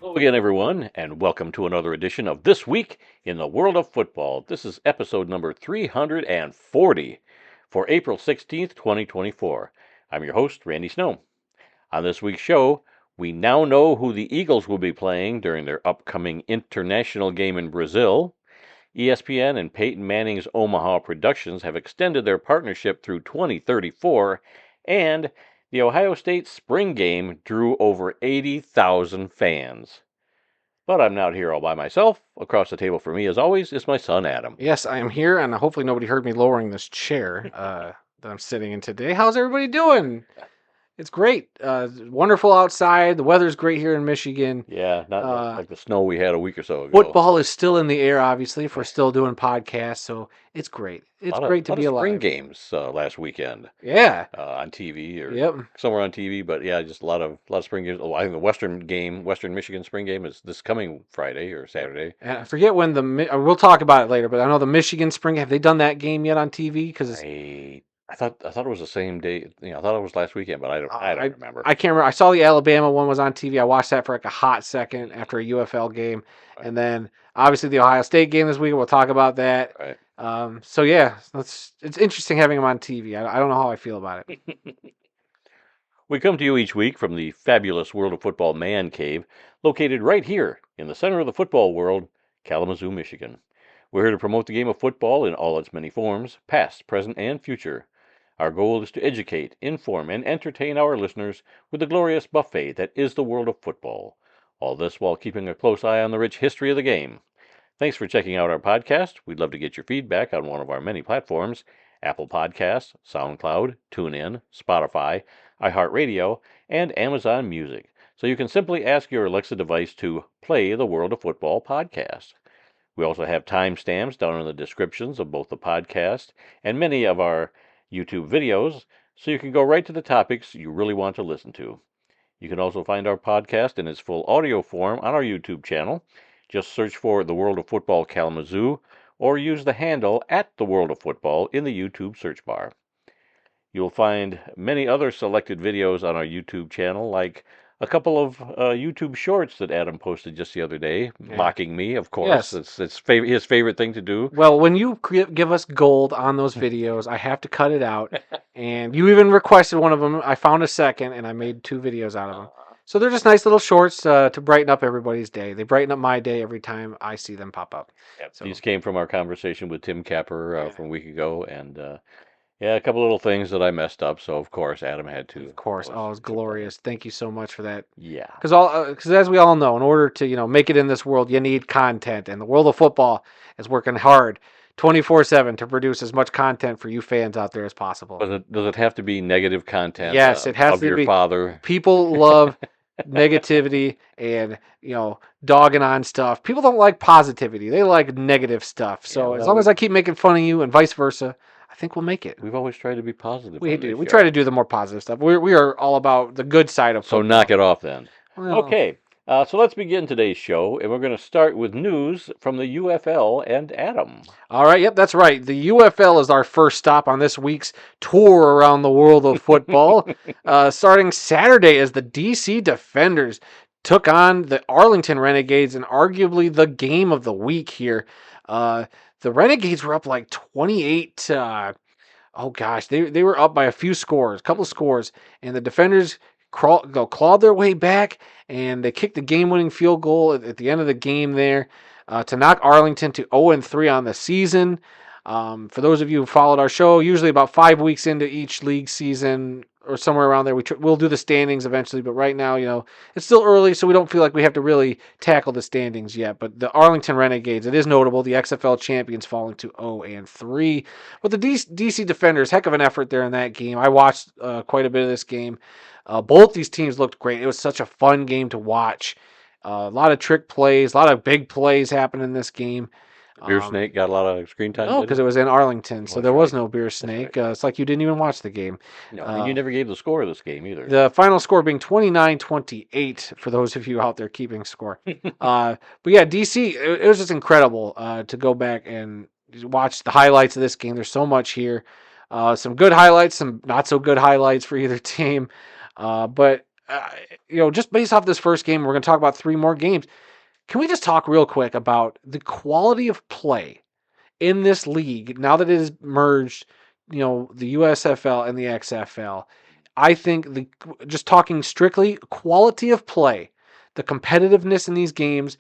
Hello again, everyone, and welcome to another edition of This Week in the World of Football. This is episode number 340 for April 16th, 2024. I'm your host, Randy Snow. On this week's show, we now know who the Eagles will be playing during their upcoming international game in Brazil. ESPN and Peyton Manning's Omaha Productions have extended their partnership through 2034, and the Ohio State spring game drew over 80,000 fans. But I'm not here all by myself. Across the table for me, as always, is my son Adam. Yes, I am here, and hopefully nobody heard me lowering this chair that I'm sitting in today. How's everybody doing? It's great. Wonderful outside. The weather's great here in Michigan. Yeah, not like the snow we had a week or so ago. Football is still in the air, obviously, if we're still doing podcasts, so it's great. It's great to lot be of spring alive. games last weekend Yeah. on TV or Yep. somewhere on TV. But yeah, just a lot of spring games. Oh, I think the Western Michigan spring game is this coming Friday or Saturday. And I forget when we'll talk about it later, but I know the Michigan Spring. Have they done that game yet on TV? Because I thought it was the same day. I thought it was last weekend, but I don't remember. I can't remember. I saw the Alabama one was on TV. I watched that for like a hot second after a UFL game, and then obviously the Ohio State game this week. We'll talk about that. Right. So yeah, it's interesting having them on TV. I don't know how I feel about it. We come to you each week from the fabulous World of Football Man Cave, located right here in the center of the football world, Kalamazoo, Michigan. We're here to promote the game of football in all its many forms, past, present, and future. Our goal is to educate, inform, and entertain our listeners with the glorious buffet that is the world of football. All this while keeping a close eye on the rich history of the game. Thanks for checking out our podcast. We'd love to get your feedback on one of our many platforms: Apple Podcasts, SoundCloud, TuneIn, Spotify, iHeartRadio, and Amazon Music. So you can simply ask your Alexa device to play the World of Football podcast. We also have timestamps down in the descriptions of both the podcast and many of our YouTube videos, so you can go right to the topics you really want to listen to. You can also find our podcast in its full audio form on our YouTube channel. Just search for The World of Football Kalamazoo or use the handle at The World of Football in the YouTube search bar. You'll find many other selected videos on our YouTube channel, like a couple of YouTube shorts that Adam posted just the other day, mocking me, of course. Yes. It's his favorite thing to do. Well, when you give us gold on those videos, I have to cut it out. And you even requested one of them. I found a second, and I made 2 videos out of them. So they're just nice little shorts to brighten up everybody's day. They brighten up my day every time I see them pop up. Yep. So, These came from our conversation with Tim Capper from a week ago, and yeah, a couple little things that I messed up. So of course Adam had to. of course, oh, it was glorious. Thank you so much for that. Yeah. Because as we all know, in order to make it in this world, you need content, and the world of football is working hard 24/7 to produce as much content for you fans out there as possible. Does it have to be negative content? Yes, it has of to your be. father. People love negativity and dogging on stuff. People don't like positivity; they like negative stuff. So as long as I keep making fun of you and vice versa, I think we'll make it. We've always tried to be positive. We do. We try to do the more positive stuff. We are all about the good side of football. So knock it off then. Well, Okay. So let's begin today's show, and we're going to start with news from the UFL and Adam. All right, yep, that's right. The UFL is our first stop on this week's tour around the world of football. Starting Saturday as the DC Defenders took on the Arlington Renegades in arguably the game of the week here. The Renegades were up like 28 oh gosh, they were up by a few scores, a couple of scores, and the Defenders clawed their way back, and they kicked the game-winning field goal at the end of the game there to knock Arlington to 0-3 on the season. For those of you who followed our show, usually about 5 weeks into each league season or somewhere around there, we'll do the standings eventually. But right now, it's still early, so we don't feel like we have to really tackle the standings yet. But the Arlington Renegades, it is notable, the XFL champions falling to 0-3. But the DC Defenders, heck of an effort there in that game. I watched quite a bit of this game. Both these teams looked great. It was such a fun game to watch. A lot of trick plays, a lot of big plays happened in this game. Beer Snake got a lot of screen time. No, because it was in Arlington, so there was no Beer Snake. Right. It's like you didn't even watch the game. No, and you never gave the score of this game either. The final score being 29-28 for those of you out there keeping score. But yeah, DC, it was just incredible to go back and watch the highlights of this game. There's so much here. Some good highlights, some not so good highlights for either team. But just based off this first game, we're going to talk about 3 more games. Can we just talk real quick about the quality of play in this league now that it is merged, the USFL and the XFL? I think just talking strictly quality of play, the competitiveness in these games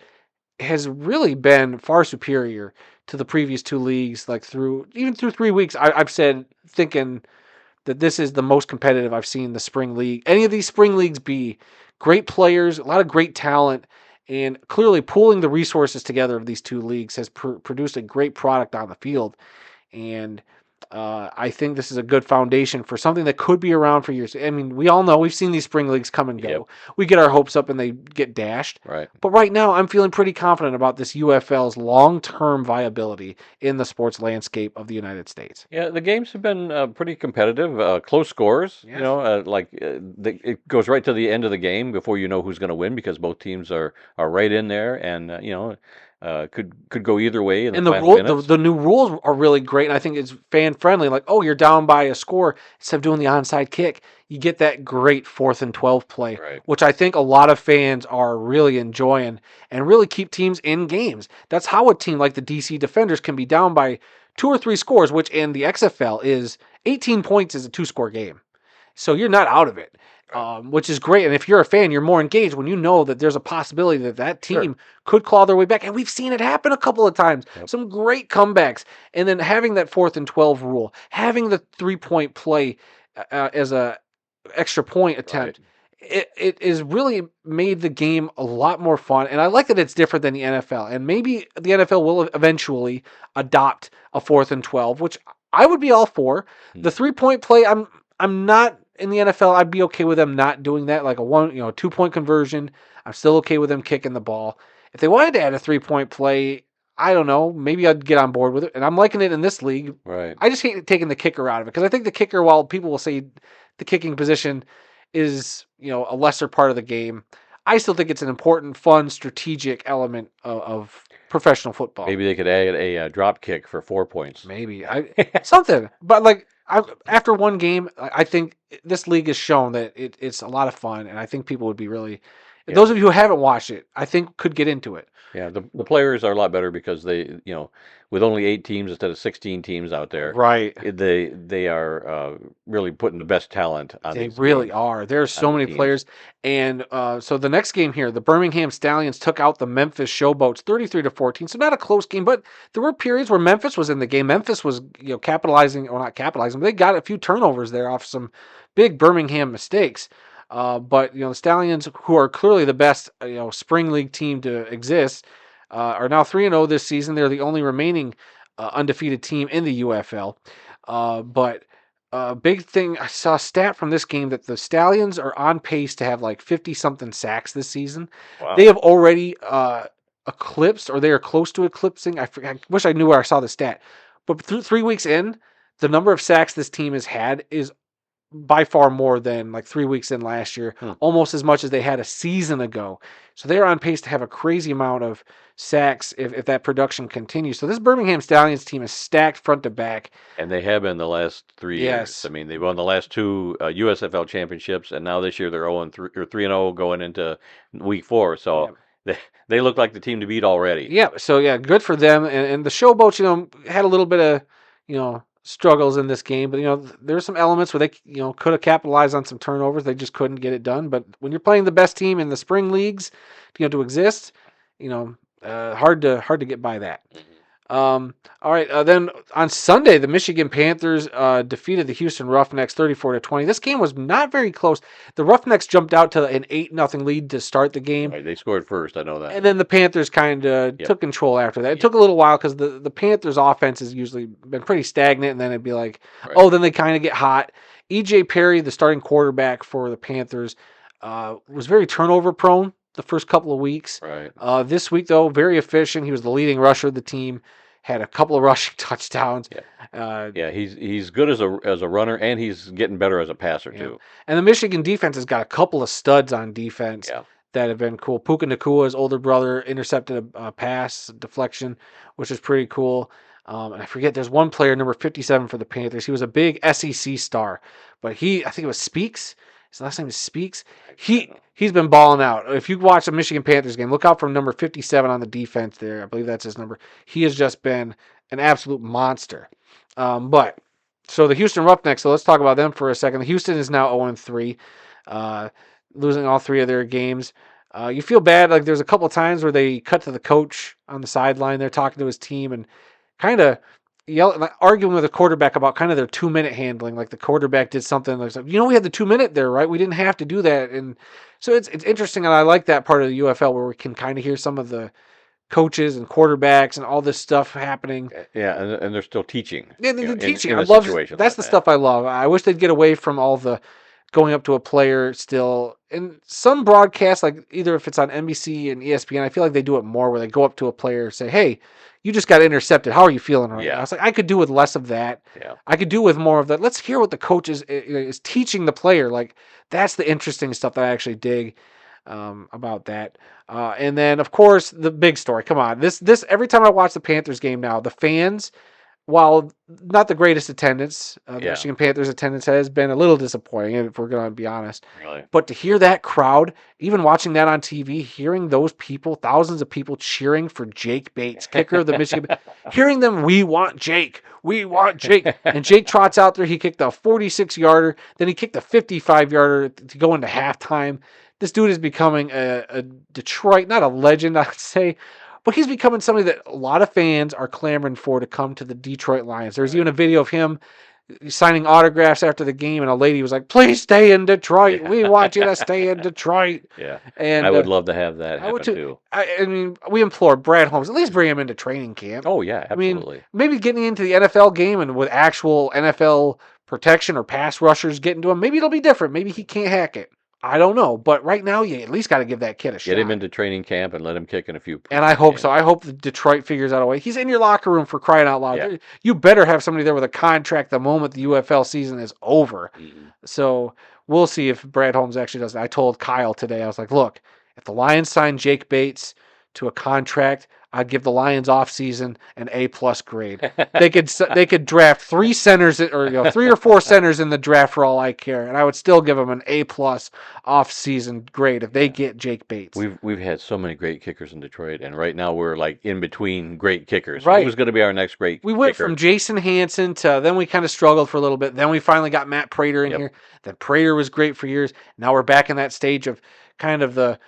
has really been far superior to the previous 2 leagues. Like through 3 weeks, I've said thinking that this is the most competitive I've seen the spring league. Any of these spring leagues be great players, a lot of great talent, and clearly pooling the resources together of these 2 leagues has produced a great product on the field. And I think this is a good foundation for something that could be around for years. I mean, we all know we've seen these spring leagues come and go. Yep. We get our hopes up and they get dashed. Right. But right now, I'm feeling pretty confident about this UFL's long-term viability in the sports landscape of the United States. Yeah, the games have been pretty competitive, close scores. Yes. It goes right to the end of the game before you know who's going to win because both teams are right in there, and could go either way in the And the final minutes. the new rules are really great, and I think it's fan friendly. Like, oh, you're down by a score, instead of doing the onside kick, you get that great 4th and 12 play, Right. which I think a lot of fans are really enjoying and really keep teams in games. That's how a team like the DC Defenders can be down by 2 or 3 scores, which in the XFL is 18 points is a 2-score game, so you're not out of it. Which is great. And if you're a fan, you're more engaged when you know that there's a possibility that team Sure. could claw their way back. And we've seen it happen a couple of times. Yep. Some great comebacks. And then having that 4th and 12 rule, having the 3-point play as a extra point attempt, it has really made the game a lot more fun. And I like that it's different than the NFL. And maybe the NFL will eventually adopt a 4th and 12, which I would be all for. The 3-point play, I'm not in the NFL. I'd be okay with them not doing that, like a 2-point conversion. I'm still okay with them kicking the ball. If they wanted to add a 3-point play, I don't know, maybe I'd get on board with it. And I'm liking it in this league. Right. I just hate taking the kicker out of it because I think the kicker, while people will say the kicking position is a lesser part of the game, I still think it's an important, fun, strategic element of professional football. Maybe they could add a drop kick for 4 points. Maybe something, but after one game, I think this league has shown that it's a lot of fun, and I think people would be really. Yeah. Those of you who haven't watched it, I think could get into it. Yeah, the players are a lot better because they, with only 8 teams instead of 16 teams out there, Right. They are really putting the best talent on They these really games, are. There's so on the many teams. players. And so the next game here, the Birmingham Stallions took out the Memphis Showboats 33-14. So not a close game, but there were periods where Memphis was in the game. Memphis was, capitalizing, or not capitalizing, but they got a few turnovers there off some big Birmingham mistakes. But the Stallions, who are clearly the best, spring league team to exist, are now 3-0 this season. They're the only remaining undefeated team in the UFL. But big thing, I saw a stat from this game that the Stallions are on pace to have like 50-something sacks this season. Wow. They have already eclipsed, or they are close to eclipsing. I wish I knew where I saw the stat. But 3 weeks in, the number of sacks this team has had is by far more than like 3 weeks in last year, almost as much as they had a season ago. So they're on pace to have a crazy amount of sacks if that production continues. So this Birmingham Stallions team is stacked front to back. And they have been the last 3 years. Yes. I mean, they won the last 2 USFL championships, and now this year they're 3-0 going into week 4. So they look like the team to beat already. Yeah. So yeah, good for them. And the Showboats, had a little bit of, struggles in this game, but there's some elements where they could have capitalized on some turnovers. They just couldn't get it done. But when you're playing the best team in the spring leagues, to exist, hard to get by that. All right. Then on Sunday, the Michigan Panthers defeated the Houston Roughnecks 34-20. This game was not very close. The Roughnecks jumped out to an 8-0 lead to start the game. Right, they scored first. I know that. And then the Panthers kind of took control after that. It took a little while because the Panthers' offense has usually been pretty stagnant, and then it'd be like, then they kind of get hot. E.J. Perry, the starting quarterback for the Panthers, was very turnover prone the first couple of weeks. Right. This week, though, very efficient. He was the leading rusher of the team. Had a couple of rushing touchdowns. He's good as a runner, and he's getting better as a passer too. And the Michigan defense has got a couple of studs on defense that have been cool. Puka Nakua's older brother intercepted a pass deflection, which is pretty cool. And I forget, there's one player, number 57 for the Panthers. He was a big SEC star, but I think it was Speaks. his last name is Speaks. He's been balling out. If you watch the Michigan Panthers game, look out for number 57 on the defense there. I believe that's his number. He has just been an absolute monster. But so the Houston Roughnecks. So let's talk about them for a second. Houston is now 0-3, losing all 3 of their games. You feel bad. Like there's a couple of times where they cut to the coach on the sideline. They're talking to his team and kind of arguing with the quarterback about kind of their 2-minute handling. Like the quarterback did something like, we had the 2-minute there, right? We didn't have to do that. And so it's interesting. And I like that part of the UFL where we can kind of hear some of the coaches and quarterbacks and all this stuff happening. Yeah, and they're still teaching. Yeah, they're teaching. In I a love situation that's like the that. stuff I love. I wish they'd get away from all the going up to a player still. And some broadcasts, like either if it's on NBC and ESPN, I feel like they do it more where they go up to a player and say, "Hey, you just got intercepted. How are you feeling right now?" I was like, I could do with less of that. Yeah. I could do with more of that. Let's hear what the coach is teaching the player. Like that's the interesting stuff that I actually dig about that. And then of course the big story. Come on, this every time I watch the Panthers game now, the fans, while not the greatest attendance, the Michigan Panthers attendance has been a little disappointing, if we're going to be honest. Really? But to hear that crowd, even watching that on TV, hearing those people, thousands of people cheering for Jake Bates, kicker of the Michigan, hearing them, we want Jake, and Jake trots out there. He kicked a 46-yarder, then he kicked a 55-yarder to go into halftime. This dude is becoming a Detroit, not a legend, I'd say, but he's becoming somebody that a lot of fans are clamoring for to come to the Detroit Lions. There's even a video of him signing autographs after the game, and a lady was like, "Please stay in Detroit. We want you to stay in Detroit." Yeah, and I would love to have that I happen would too. too. I mean, we implore Brad Holmes, at least bring him into training camp. Oh yeah, absolutely. I mean, maybe getting into the NFL game and with actual NFL protection or pass rushers getting to him, maybe it'll be different. Maybe he can't hack it. I don't know, but right now, you at least got to give that kid a shot. Get him into training camp and let him kick in a few. And I hope so. I hope that Detroit figures out a way. He's in your locker room, for crying out loud. Yeah. You better have somebody there with a contract the moment the UFL season is over. Mm-hmm. So we'll see if Brad Holmes actually does it. I told Kyle today, I was like, look, if the Lions sign Jake Bates to a contract, I'd give the Lions offseason an A+ grade. They could draft 3 centers or 3 or 4 centers in the draft for all I care, and I would still give them an A+ offseason grade if they get Jake Bates. We've had so many great kickers in Detroit, and right now we're like in between great kickers. Right. Who's going to be our next great? We went kicker? from Jason Hansen to then we kind of struggled for a little bit. Then we finally got Matt Prater in here. Then Prater was great for years. Now we're back in that stage of kind of the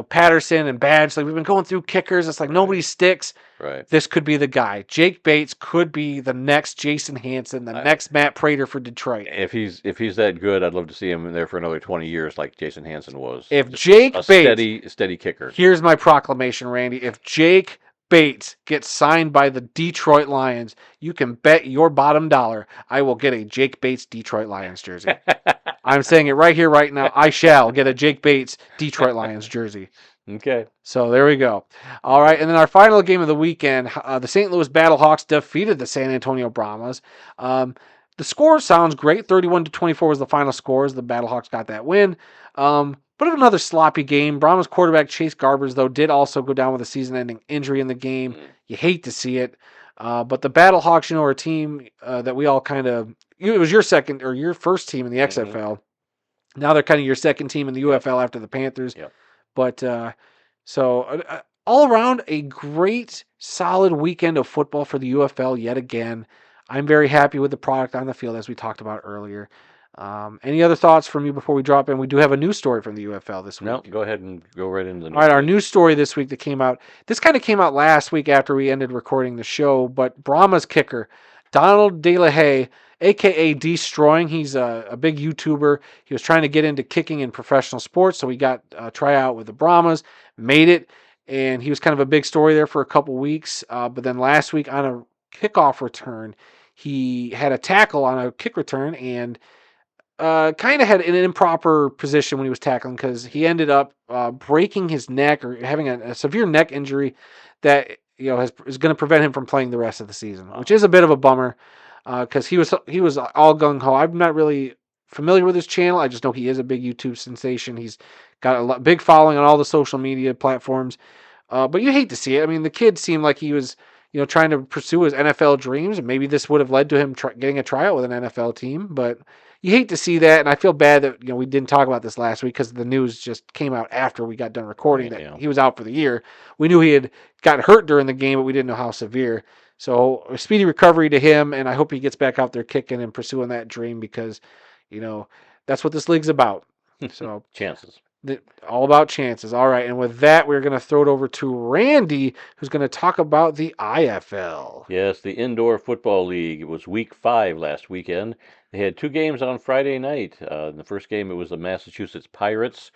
Patterson and Badge. Like we've been going through kickers. It's like nobody sticks. Right. This could be the guy. Jake Bates could be the next Jason Hansen, the next Matt Prater for Detroit. If he's that good, I'd love to see him in there for another 20 years, like Jason Hansen was. If Just Jake a Bates, steady kicker. Here's my proclamation, Randy. If Jake Bates gets signed by the Detroit Lions, you can bet your bottom dollar I will get a Jake Bates Detroit Lions jersey. I'm saying it right here, right now. I shall get a Jake Bates Detroit Lions jersey. Okay. So there we go. All right, and then our final game of the weekend, the St. Louis Battlehawks defeated the San Antonio Brahmas. The score sounds great. 31-24 was the final scores. The Battlehawks got that win. But another sloppy game. Brahmas quarterback Chase Garbers, though, did also go down with a season-ending injury in the game. You hate to see it. But the Battlehawks, are a team that we all kind of... It was your second or your first team in the XFL. Now they're kind of your second team in the UFL after the Panthers. Yep. But all around a great, solid weekend of football for the UFL yet again. I'm very happy with the product on the field, as we talked about earlier. Any other thoughts from you before we drop in? We do have a news story from the UFL this week. No, go ahead and go right into the news. All right, our news story this week that came out. This kind of came out last week after we ended recording the show, but Brahma's kicker, Donald De La Haye, a.k.a. Destroying. He's a big YouTuber. He was trying to get into kicking in professional sports, so he got a tryout with the Brahmas, made it, and he was kind of a big story there for a couple weeks. But then last week on a kickoff return, he had a tackle on a kick return and kind of had an improper position when he was tackling because he ended up breaking his neck or having a severe neck injury that is going to prevent him from playing the rest of the season, which is a bit of a bummer. Because he was all gung ho. I'm not really familiar with his channel. I just know he is a big YouTube sensation. He's got a big following on all the social media platforms. But you hate to see it. I mean, the kid seemed like he was, trying to pursue his NFL dreams. And maybe this would have led to him getting a tryout with an NFL team. But you hate to see that, and I feel bad that we didn't talk about this last week because the news just came out after we got done recording Right. that Yeah. he was out for the year. We knew he had got hurt during the game, but we didn't know how severe. So a speedy recovery to him, and I hope he gets back out there kicking and pursuing that dream because, that's what this league's about. So Chances. all about chances. All right, and with that, we're going to throw it over to Randy, who's going to talk about the IFL. Yes, the Indoor Football League. It was week 5 last weekend. They had 2 games on Friday night. In the first game, it was the Massachusetts Pirates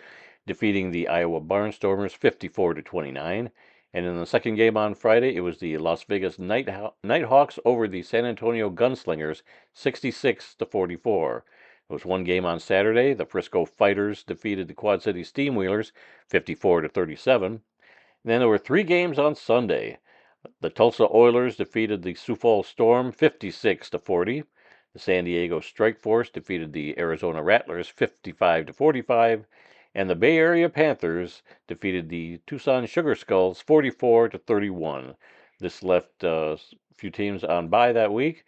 defeating the Iowa Barnstormers 54-29. And in the second game on Friday, it was the Las Vegas Nighthawks over the San Antonio Gunslingers 66-44. There was one game on Saturday. The Frisco Fighters defeated the Quad City Steamwheelers 54-37. Then there were 3 games on Sunday. The Tulsa Oilers defeated the Sioux Falls Storm 56-40. The San Diego Strike Force defeated the Arizona Rattlers 55-45, and the Bay Area Panthers defeated the Tucson Sugar Skulls 44-31. This left a few teams on bye that week: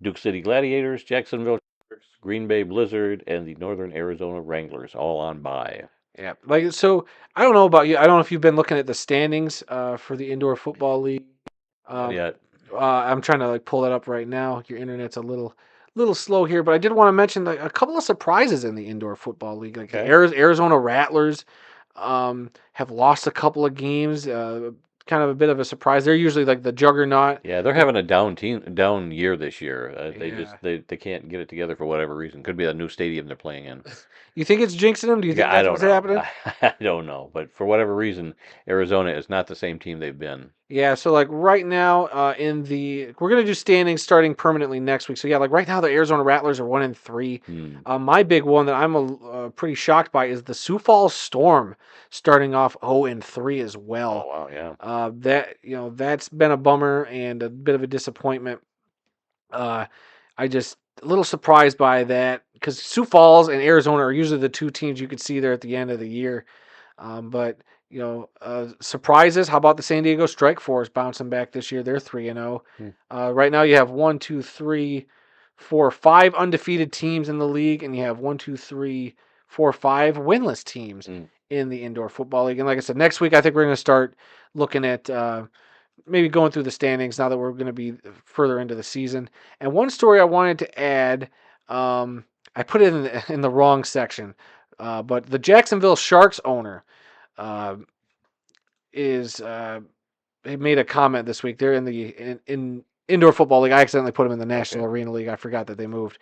Duke City Gladiators, Jacksonville Sharks, Green Bay Blizzard, and the Northern Arizona Wranglers all on bye. Yeah, so I don't know about you. I don't know if you've been looking at the standings for the Indoor Football League. Not Um, yet. I'm trying to pull that up right now. Your internet's a little slow here, but I did want to mention a couple of surprises in the Indoor Football League. Like the Okay. Arizona Rattlers have lost a couple of games. Kind of a bit of a surprise. They're usually like the juggernaut. Yeah, they're having a down year this year. They just Yeah. they can't get it together for whatever reason. Could be a new stadium they're playing in. You think it's jinxing them? Do you think Yeah, I that's don't what's know. happening? I don't know, but for whatever reason, Arizona is not the same team they've been. Yeah, so like right now, we're gonna do standings starting permanently next week. So yeah, like right now the Arizona Rattlers are 1-3. Hmm. My big one that I'm pretty shocked by is the Sioux Falls Storm starting off 0-3 as Oh well. wow, yeah. That's been a bummer and a bit of a disappointment. I just a little surprised by that because Sioux Falls and Arizona are usually the two teams you could see there at the end of the year. But surprises. How about the San Diego Strike Force bouncing back this year? They're 3-0. Hmm. Right now, you have 1, 2, 3, 4, 5 undefeated teams in the league, and you have 1, 2, 3, 4, 5 winless teams Hmm. in the Indoor Football League. And like I said, next week I think we're going to start looking at maybe going through the standings now that we're going to be further into the season. And one story I wanted to add, I put it in the wrong section, but the Jacksonville Sharks owner uh, is they made a comment this week. They're in the in indoor football league. I accidentally put them in the National Okay. Arena League. I forgot that they moved.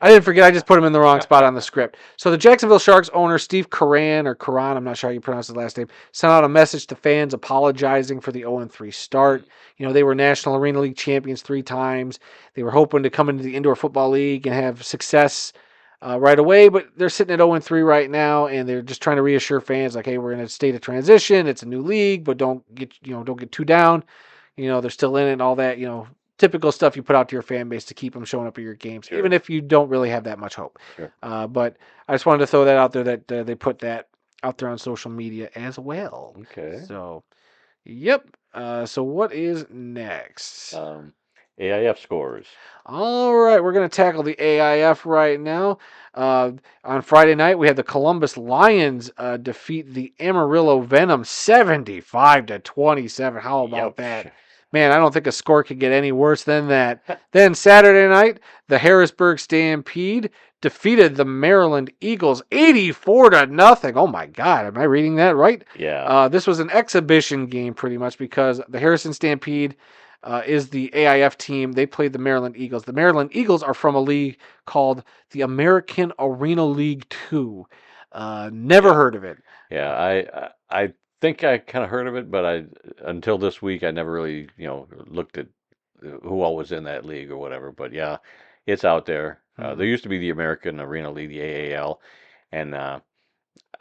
I didn't forget. I just put him in the wrong spot on the script. So the Jacksonville Sharks owner, Steve Karan, I'm not sure how you pronounce his last name, sent out a message to fans apologizing for the 0-3 start. They were National Arena League champions 3 times. They were hoping to come into the Indoor Football League and have success right away, but they're sitting at 0-3 right now, and they're just trying to reassure fans like, hey, we're in a state of transition. It's a new league, but don't get too down. They're still in it and all that, typical stuff you put out to your fan base to keep them showing up at your games, Sure. even if you don't really have that much hope. Sure. But I just wanted to throw that out there that they put that out there on social media as well. Okay. So, yep. So what is next? AIF scores. All right, we're going to tackle the AIF right now. On Friday night, we had the Columbus Lions defeat the Amarillo Venom 75-27. How about that? Man, I don't think a score could get any worse than that. Then Saturday night, the Harrisburg Stampede defeated the Maryland Eagles 84-0. Oh my God, am I reading that right? Yeah. This was an exhibition game pretty much because the Harrison Stampede is the AIF team. They played the Maryland Eagles. The Maryland Eagles are from a league called the American Arena League 2. Never heard of it. Yeah, I think I kind of heard of it, but until this week I never really, looked at who all was in that league or whatever. But yeah, it's out there. There used to be the American Arena League, the AAL, and I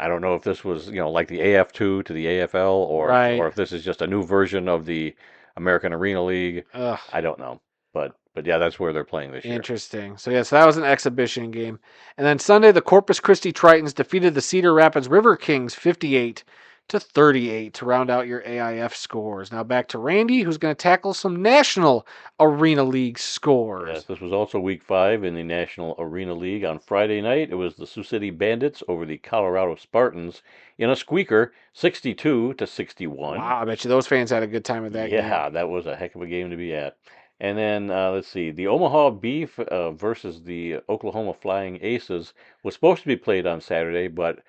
don't know if this was, like the AF2 to the AFL, or Right. if this is just a new version of the American Arena League. Ugh, I don't know, but yeah, that's where they're playing this year. interesting. So that was an exhibition game. And then Sunday, the Corpus Christi Tritons defeated the Cedar Rapids River Kings 58 to 38 to round out your AIF scores. Now back to Randy, who's going to tackle some National Arena League scores. Yes, this was also week 5 in the National Arena League. On Friday night, it was the Sioux City Bandits over the Colorado Spartans in a squeaker, 62 to 61. Wow, I bet you those fans had a good time at that game. Yeah, that was a heck of a game to be at. And then let's see, the Omaha Beef versus the Oklahoma Flying Aces was supposed to be played on Saturday, but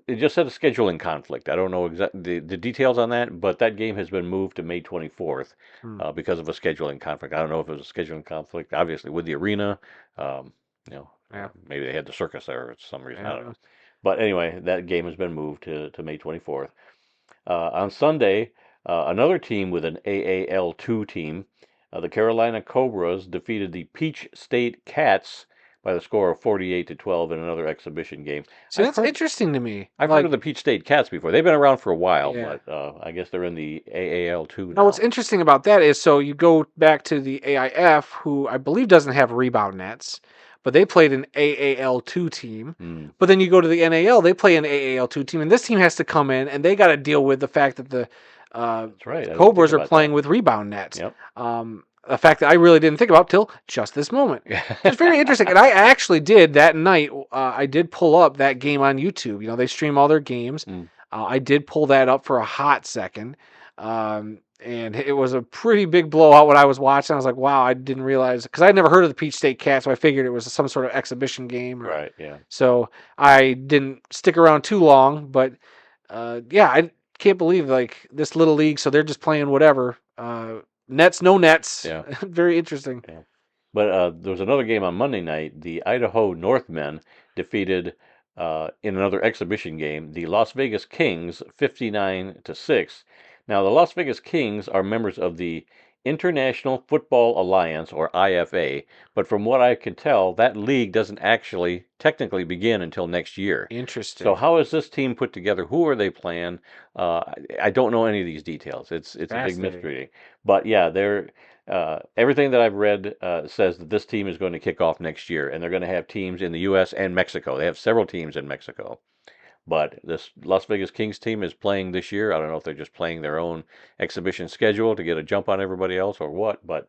it just had a scheduling conflict. I don't know exactly the details on that, but that game has been moved to May 24th Hmm. because of a scheduling conflict. I don't know if it was a scheduling conflict, obviously, with the arena. Um, Yeah, maybe they had the circus there for some reason. I don't yeah. know. But anyway, that game has been moved to May 24th. On Sunday, another team with an AAL2 team, the Carolina Cobras, defeated the Peach State Cats by the score of 48 to 12 in another exhibition game. See, I've that's heard interesting to me. I've heard of Like, the Peach State Cats before. They've been around for a while, yeah. but I guess they're in the AAL2 Now, what's now. interesting about that is so you go back to the AIF, who I believe doesn't have rebound nets, but they played an AAL2 team. Hmm, But then you go to the NAL, they play an AAL2 team, and this team has to come in and they got to deal with the fact that that's right. I didn't think Cobras are about that. playing with rebound nets. Yep. A fact that I really didn't think about till just this moment. So it's very interesting. And I actually did that night. I did pull up that game on YouTube. You know, they stream all their games. Hmm, I did pull that up for a hot second. And it was a pretty big blowout when I was watching. I was like, wow, I didn't realize because I'd never heard of the Peach State Cat, so I figured it was some sort of exhibition game. right. Yeah. So I didn't stick around too long. But yeah, I can't believe like this little league. So they're just playing whatever. Nets, no nets. Yeah. Very interesting. Yeah. But there was another game on Monday night. The Idaho Northmen defeated, in another exhibition game, the Las Vegas Kings 59 to 6. Now, the Las Vegas Kings are members of the International Football Alliance, or IFA, but from what I can tell, that league doesn't actually technically begin until next year. So, Interesting. how is this team put together? Who are they playing? I don't know any of these details. It's a big Fascinating. mystery. But yeah, everything that I've read says that this team is going to kick off next year, and they're going to have teams in the U.S. and Mexico. They have several teams in Mexico, but this Las Vegas Kings team is playing this year. I don't know if they're just playing their own exhibition schedule to get a jump on everybody else or what, but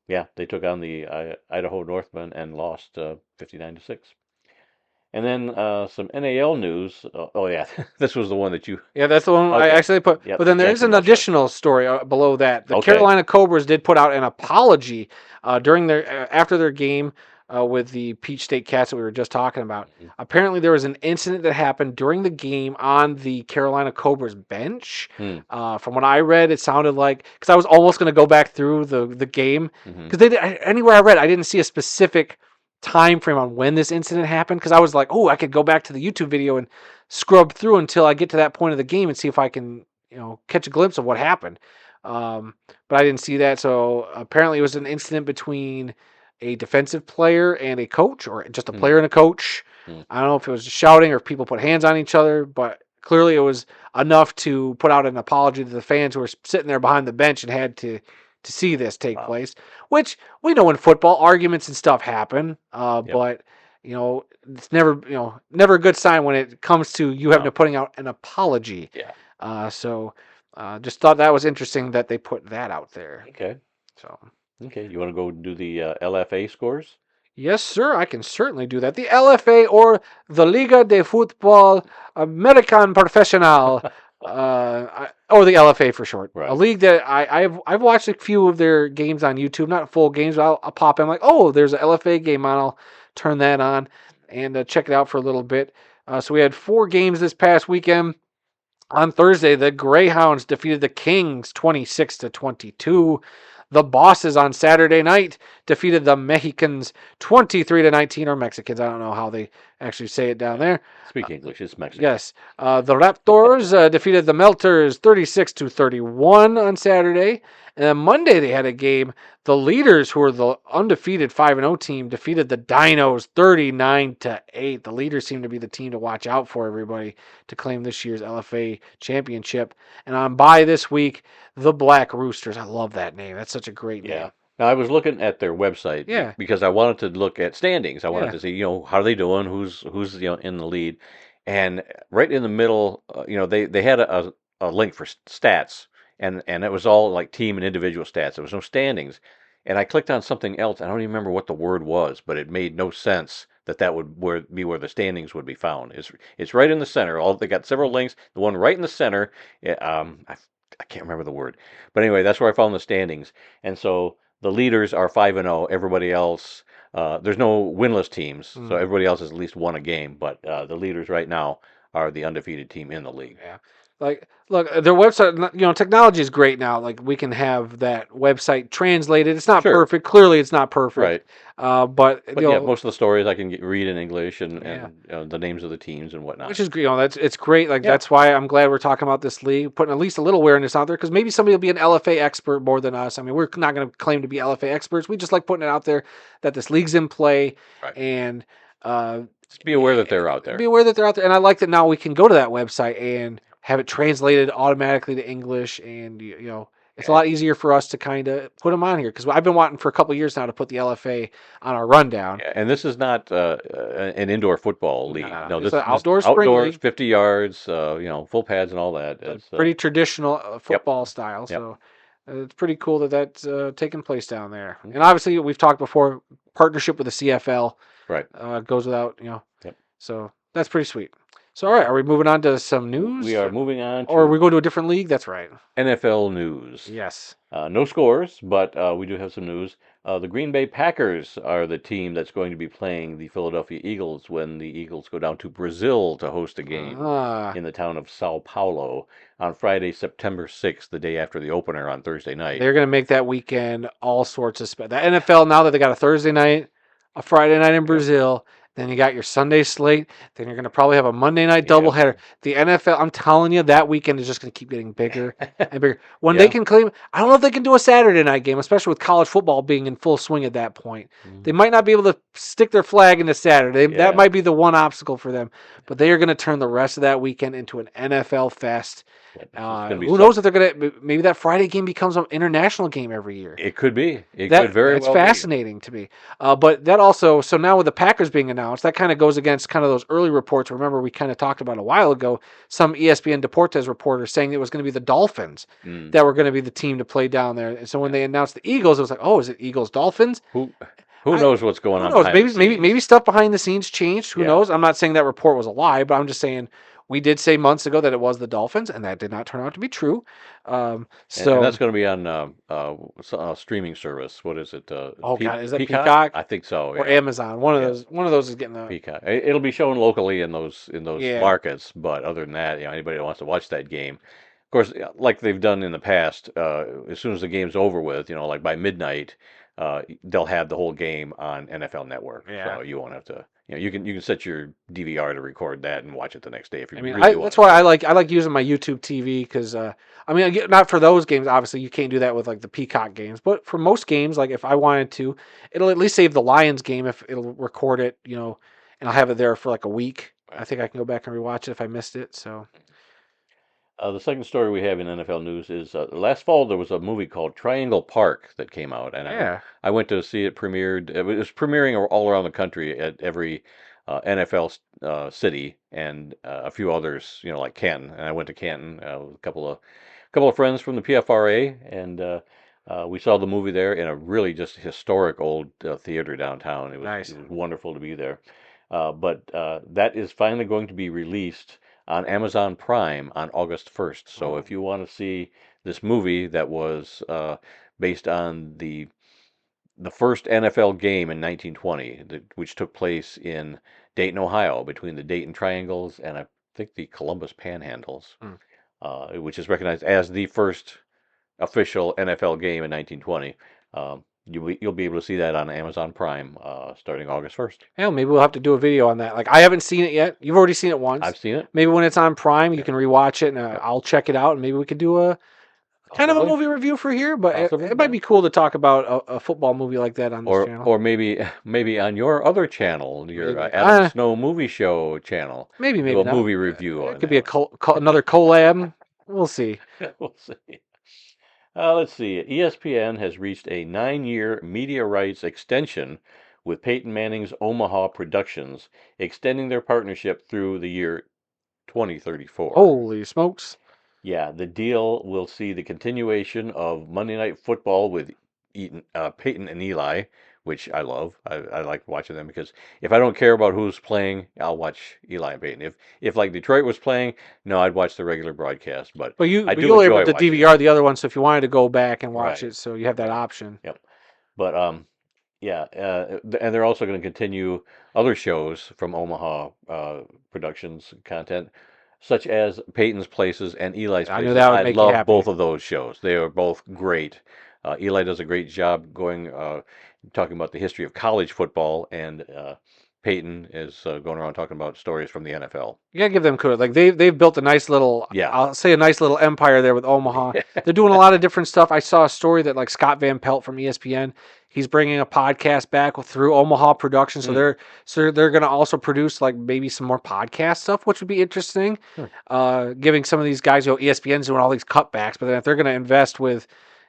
yeah, they took on the Idaho Northmen and lost 59 to 6. And then some NAL news. Oh yeah, this was the one that you. Yeah, that's the one I Okay, actually put. yep, But the then there is an Jacksonville show. additional story below that. The Okay. Carolina Cobras did put out an apology during their after their game with the Peach State Cats that we were just talking about. Mhm. Apparently, there was an incident that happened during the game on the Carolina Cobras bench. Hmm. From what I read, it sounded like because I was almost going to go back through the game Hmm. because anywhere I read, I didn't see a specific time frame on when this incident happened because I was like, oh, I could go back to the YouTube video and scrub through until I get to that point of the game and see if I can, catch a glimpse of what happened. But I didn't see that. So apparently it was an incident between a defensive player and a coach, or just a Hmm. player and a coach. Hmm. I don't know if it was just shouting or if people put hands on each other, but clearly it was enough to put out an apology to the fans who were sitting there behind the bench and had to see this take Wow. place. Which we know in football, arguments and stuff happen, Yep. but it's never a good sign when it comes to you having No. to putting out an apology. Yeah. So just thought that was interesting that they put that out there. Okay. So Okay. You want to go do the LFA scores? yes, sir, I can certainly do that. The LFA or the Liga de Football American Profesional, or the LFA for short. A Right. league that I've watched a few of their games on YouTube, not full games, but I'll pop in like, oh, there's an LFA game on. I'll turn that on and check it out for a little bit. So we had 4 games this past weekend. On Thursday, the Greyhounds defeated the Kings 26 to 22. The Bosses on Saturday night defeated the Mexicans 23 to 19, or Mexicans. I don't know how they actually say it down there. Speak English. It's Mexican. Yes. The Raptors defeated the Melters 36 to 31 on Saturday. And then Monday they had a game. The Leaders, who were the undefeated 5-0 team, defeated the Dinos 39 to 8. The Leaders seem to be the team to watch out for, everybody, to claim this year's LFA championship. And on bye this week, the Black Roosters. I love that name. That's such a great Yeah. name. Now I was looking at their website Yeah. because I wanted to look at standings. I wanted Yeah. to see, how are they doing? Who's in the lead? and right in the middle, they had a link for stats, and it was all like team and individual stats. There was no standings, and I clicked on something else. I don't even remember what the word was, but it made no sense that that would be where the standings would be found. It's right in the center. All they got several links. The one right in the center, I can't remember the word, but anyway, that's where I found the standings. And so the leaders are 5-0. Everybody else, there's no winless teams, so Mm. everybody else has at least won a game. But the leaders right now are the undefeated team in the league. Yeah. Like, look, their website, technology is great now. Like, we can have that website translated. It's not Sure, perfect. Clearly, it's not perfect. right. But, But yeah, most of the stories I can read in English and yeah. the names of the teams and Which whatnot. is, that's it's great. Like, Yeah, that's why I'm glad we're talking about this league, putting at least a little awareness out there, because maybe somebody will be an LFA expert more than us. I mean, we're not going to claim to be LFA experts. We just like putting it out there that this league's in play, right. and uh, Just be aware that they're out be there. aware that they're out there. And I like that now we can go to that website and have it translated automatically to English, and it's a And, lot easier for us to kind of put them on here, because I've been wanting for a couple of years now to put the LFA on our rundown. yeah, and this is not an indoor football league. No, No, it's this an this outdoor spring outdoors, league, 50 yards, full pads and all that. a It's pretty traditional yep, football style. yep. So it's pretty cool that that's taking place down there. And Okay, obviously, we've talked before, partnership with the CFL right. goes without. Yep. So that's pretty sweet. So all right, are we moving on to some We news, are moving on or are to we going to a different league? That's right. NFL news. Yes. No scores, but we do have some news. The Green Bay Packers are the team that's going to be playing the Philadelphia Eagles when the Eagles go down to Brazil to host a game Ah, in the town of Sao Paulo on Friday, September 6th, the day after the opener on Thursday night. they're going to make that weekend all sorts of The NFL, now that they got a Thursday night, a Friday night in Yep. Brazil, then you got your Sunday slate, then you're going to probably have a Monday night Yep. doubleheader. The NFL, I'm telling you, that weekend is just going to keep getting bigger and bigger. When they Yeah. can claim, I don't know if they can do a Saturday night game, especially with college football being in full swing at that point. They Mhm. might not be able to stick their flag into Saturday. That Yeah. might be the one obstacle for them. But they are going to turn the rest of that weekend into an NFL fest. Yep. It's going to be Who knows if they're gonna? Maybe that Friday game becomes an international game every year. It could be. It could very That's well be. fascinating to me. But that also, so now with the Packers being announced, that kind of goes against kind of those early reports. Remember, we kind of talked about a while ago some ESPN Deportes reporters saying it was going to be the Dolphins Mm. that were going to be the team to play down there. And so when Yeah. they announced the Eagles, it was like, oh, is it Eagles Dolphins? Who who I knows what's going Who on knows? behind the Maybe scenes? stuff behind the scenes changed. Who Yeah. knows? I'm not saying that report was a lie, but I'm just saying we did say months ago that it was the Dolphins, and that did not turn out to be true. And So, that's going to be on streaming service. What is it? oh god, is that Peacock? Peacock I think so. or Yeah, Amazon? One of yeah, those. One of those is getting the. Peacock. It'll be shown locally in those Yeah, markets, but other than that, anybody that wants to watch that game, of course, like they've done in the past, as soon as the game's over with, like by midnight, they'll have the whole game on NFL Network, yeah. so you won't have to. You can set your DVR to record that and watch it the next day if you I mean, really want that's to why see it. I like using my YouTube TV, because I mean, not for those games. Obviously, you can't do that with like the Peacock games, but for most games, like if I wanted to, it'll at least save the Lions game if it'll record it, and I'll have it there for like a week. I Right. think I can go back and rewatch it if I missed it. So The second story we have in NFL news is last fall there was a movie called Triangle Park that came out, and yeah, I went to see it premiered. It was premiering all around the country at every NFL city and a few others, like Canton. And I went to Canton with a couple of friends from the PFRA, and we saw the movie there in a really just historic old theater downtown. It was nice. it was wonderful to be there. But that is finally going to be released on Amazon Prime on August 1st. So Oh, if you want to see this movie that was based on the first NFL game in 1920, which took place in Dayton, Ohio, between the Dayton Triangles and I think the Columbus Panhandles, hmm. which is recognized as the first official NFL game in 1920. You'll be able to see that on Amazon Prime starting August 1st. Hell, maybe we'll have to do a video on that. Like, I haven't seen it yet. You've already seen it once. I've seen it. Maybe when it's on Prime, you Yep. can rewatch it, and Yep. I'll check it out, and maybe we could do a kind of a Possibly. movie review for here. But Possibly. it might Yeah. be cool to talk about a football movie like that on this channel. Or maybe on your other channel, your Maybe, Adam Snow movie show channel, do maybe a not. movie review It on could be a that another collab. We'll see. one. We'll see. Let's see. ESPN has reached a 9-year media rights extension with Peyton Manning's Omaha Productions, extending their partnership through the year 2034. Holy smokes. Yeah, the deal will see the continuation of Monday Night Football with Peyton and Eli, which I love. I like watching them because if I don't care about who's playing, I'll watch Eli and Peyton. If like Detroit was playing, no, I'd watch the regular broadcast. But I But do you'll be able enjoy to watching it. DVR the other one, so if you wanted to go back and watch Right, it, so you have that right. option. Yep. But yeah, and they're also going to continue other shows from Omaha Productions content, such as Peyton's Places and Eli's I knew Places. that would I make you love happy. both of those shows. They are both great. Eli does a great job talking about the history of college football, and Peyton is going around talking about stories from the NFL. You gotta give them credit. Like they've built a nice little, Yeah. I'll say a nice little empire there with Omaha. They're doing a lot of different stuff. I saw a story that like Scott Van Pelt from ESPN, he's bringing a podcast back through Omaha Production. Hmm. So they're gonna also produce like maybe some more podcast stuff, which would be interesting. Hmm. Giving some of these guys, ESPN's doing all these cutbacks, but then if they're gonna invest with,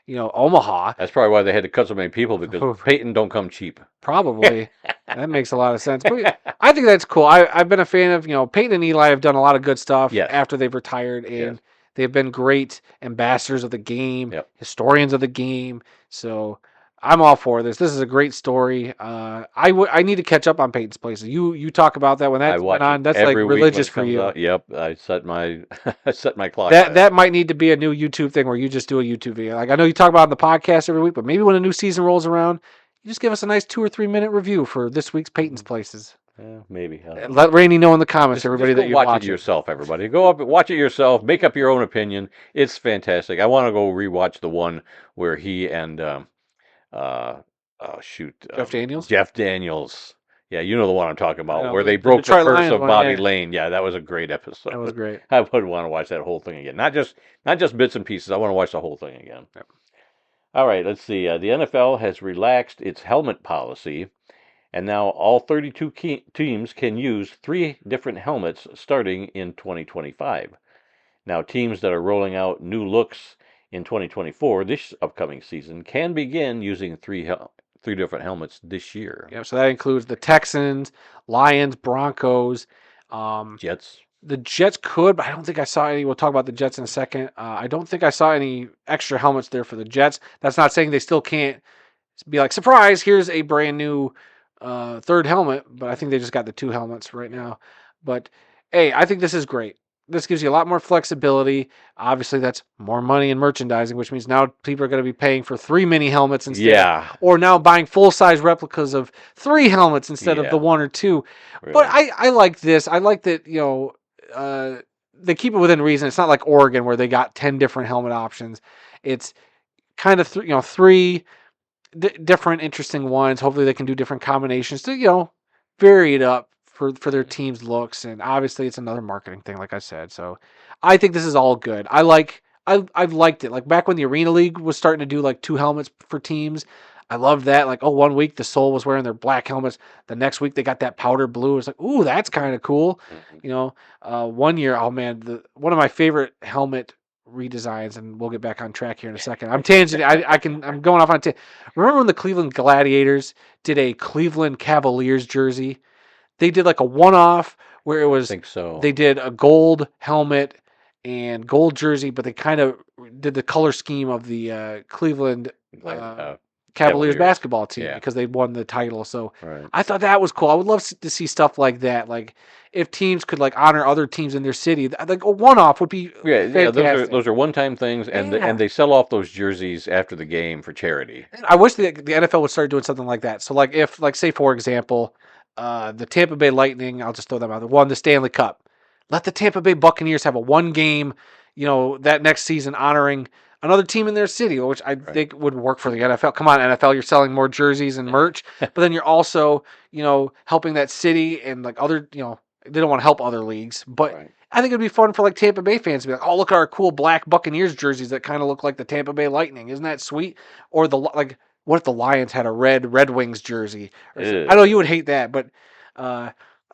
Omaha, That's probably why they had to cut so many people because Peyton don't come cheap. probably that makes a lot of sense. But I think that's cool. I've been a fan of, Peyton and Eli have done a lot of good stuff Yes. after they've retired, Yes. and they've been great ambassadors of the game, Yep. historians of the game. So I'm all for this. This is a great story. I need to catch up on Peyton's Places. You talk about that when I that went watch it on. That's like every week when religious it for comes you. out. Yep, I set my I set my clock by That might need to be a new YouTube thing where you just do a YouTube video. Like I know you talk about it on the podcast every week, but maybe when a new season rolls around, you just give us a nice 2 or 3 minute review for this week's Peyton's Places. Yeah, maybe. I don't know. Let Randy know in the comments, everybody, Just go that you watch watch it it. yourself, everybody. Go up, watch it yourself. Make up your own opinion. It's fantastic. I want to go rewatch the one where he and uh, oh shoot, Jeff Daniels. Jeff Daniels. Yeah, you know the one I'm talking I about, know where they the broke the Detroit curse Lions of one. Bobby Yeah, Lane. Yeah, that was a great episode. that was great. I would want to watch that whole thing again. Not just bits and pieces. I want to watch the whole thing again. Yep. All right, let's see. The NFL has relaxed its helmet policy, and now all 32 teams can use 3 different helmets starting in 2025. Now, teams that are rolling out new looks in 2024, this upcoming season, can begin using three different helmets this year. Yeah, so that includes the Texans, Lions, Broncos. Jets. The Jets could, but I don't think I saw any. We'll talk about the Jets in a second. I don't think I saw any extra helmets there for the Jets. That's not saying they still can't be like, surprise, here's a brand new third helmet, but I think they just got the 2 helmets right now. But hey, I think this is great. This gives you a lot more flexibility. Obviously, that's more money in merchandising, which means now people are going to be paying for 3 mini helmets instead, Yeah. or now buying full size replicas of 3 helmets instead of the Yeah. 1 or 2. Really. But I like this. I like that, they keep it within reason. It's not like Oregon where they got 10 different helmet options. It's kind of 3 different interesting ones. Hopefully they can do different combinations to vary it up for their team's looks. And obviously it's another marketing thing, like I said. So I think this is all good. I've liked it. Like back when the Arena League was starting to do like 2 helmets for teams, I loved that. Like, 1 week the Soul was wearing their black helmets. The next week they got that powder blue. It's like, ooh, that's kind of cool. Mhm. One year, oh man, one of my favorite helmet redesigns, and we'll get back on track here in a second. I'm tangent. I'm going off on. Remember when the Cleveland Gladiators did a Cleveland Cavaliers jersey? They did like a one-off where it I was think so. they did a gold helmet and gold jersey, but they kind of did the color scheme of the Cleveland Cavaliers basketball team Yeah. because they won the title. So Right. I thought that was cool. I would love to see stuff like that. Like if teams could like honor other teams in their city, like a one-off would be Yeah, fantastic. those are one-time things, and Yeah. and they sell off those jerseys after the game for charity. I wish the NFL would start doing something like that. So like if like say for example, the Tampa Bay Lightning, I'll just throw them out there, won the Stanley Cup. Let the Tampa Bay Buccaneers have a one game, that next season honoring another team in their city, which I think would work for the NFL. Come on, NFL, you're selling more jerseys and merch, but then you're also, helping that city and like other, they don't want to help other leagues, but Right. I think it'd be fun for like Tampa Bay fans to be like, oh, look at our cool black Buccaneers jerseys that kind of look like the Tampa Bay Lightning. Isn't that sweet? Or what if the Lions had a Red Wings jersey? I know you would hate that, but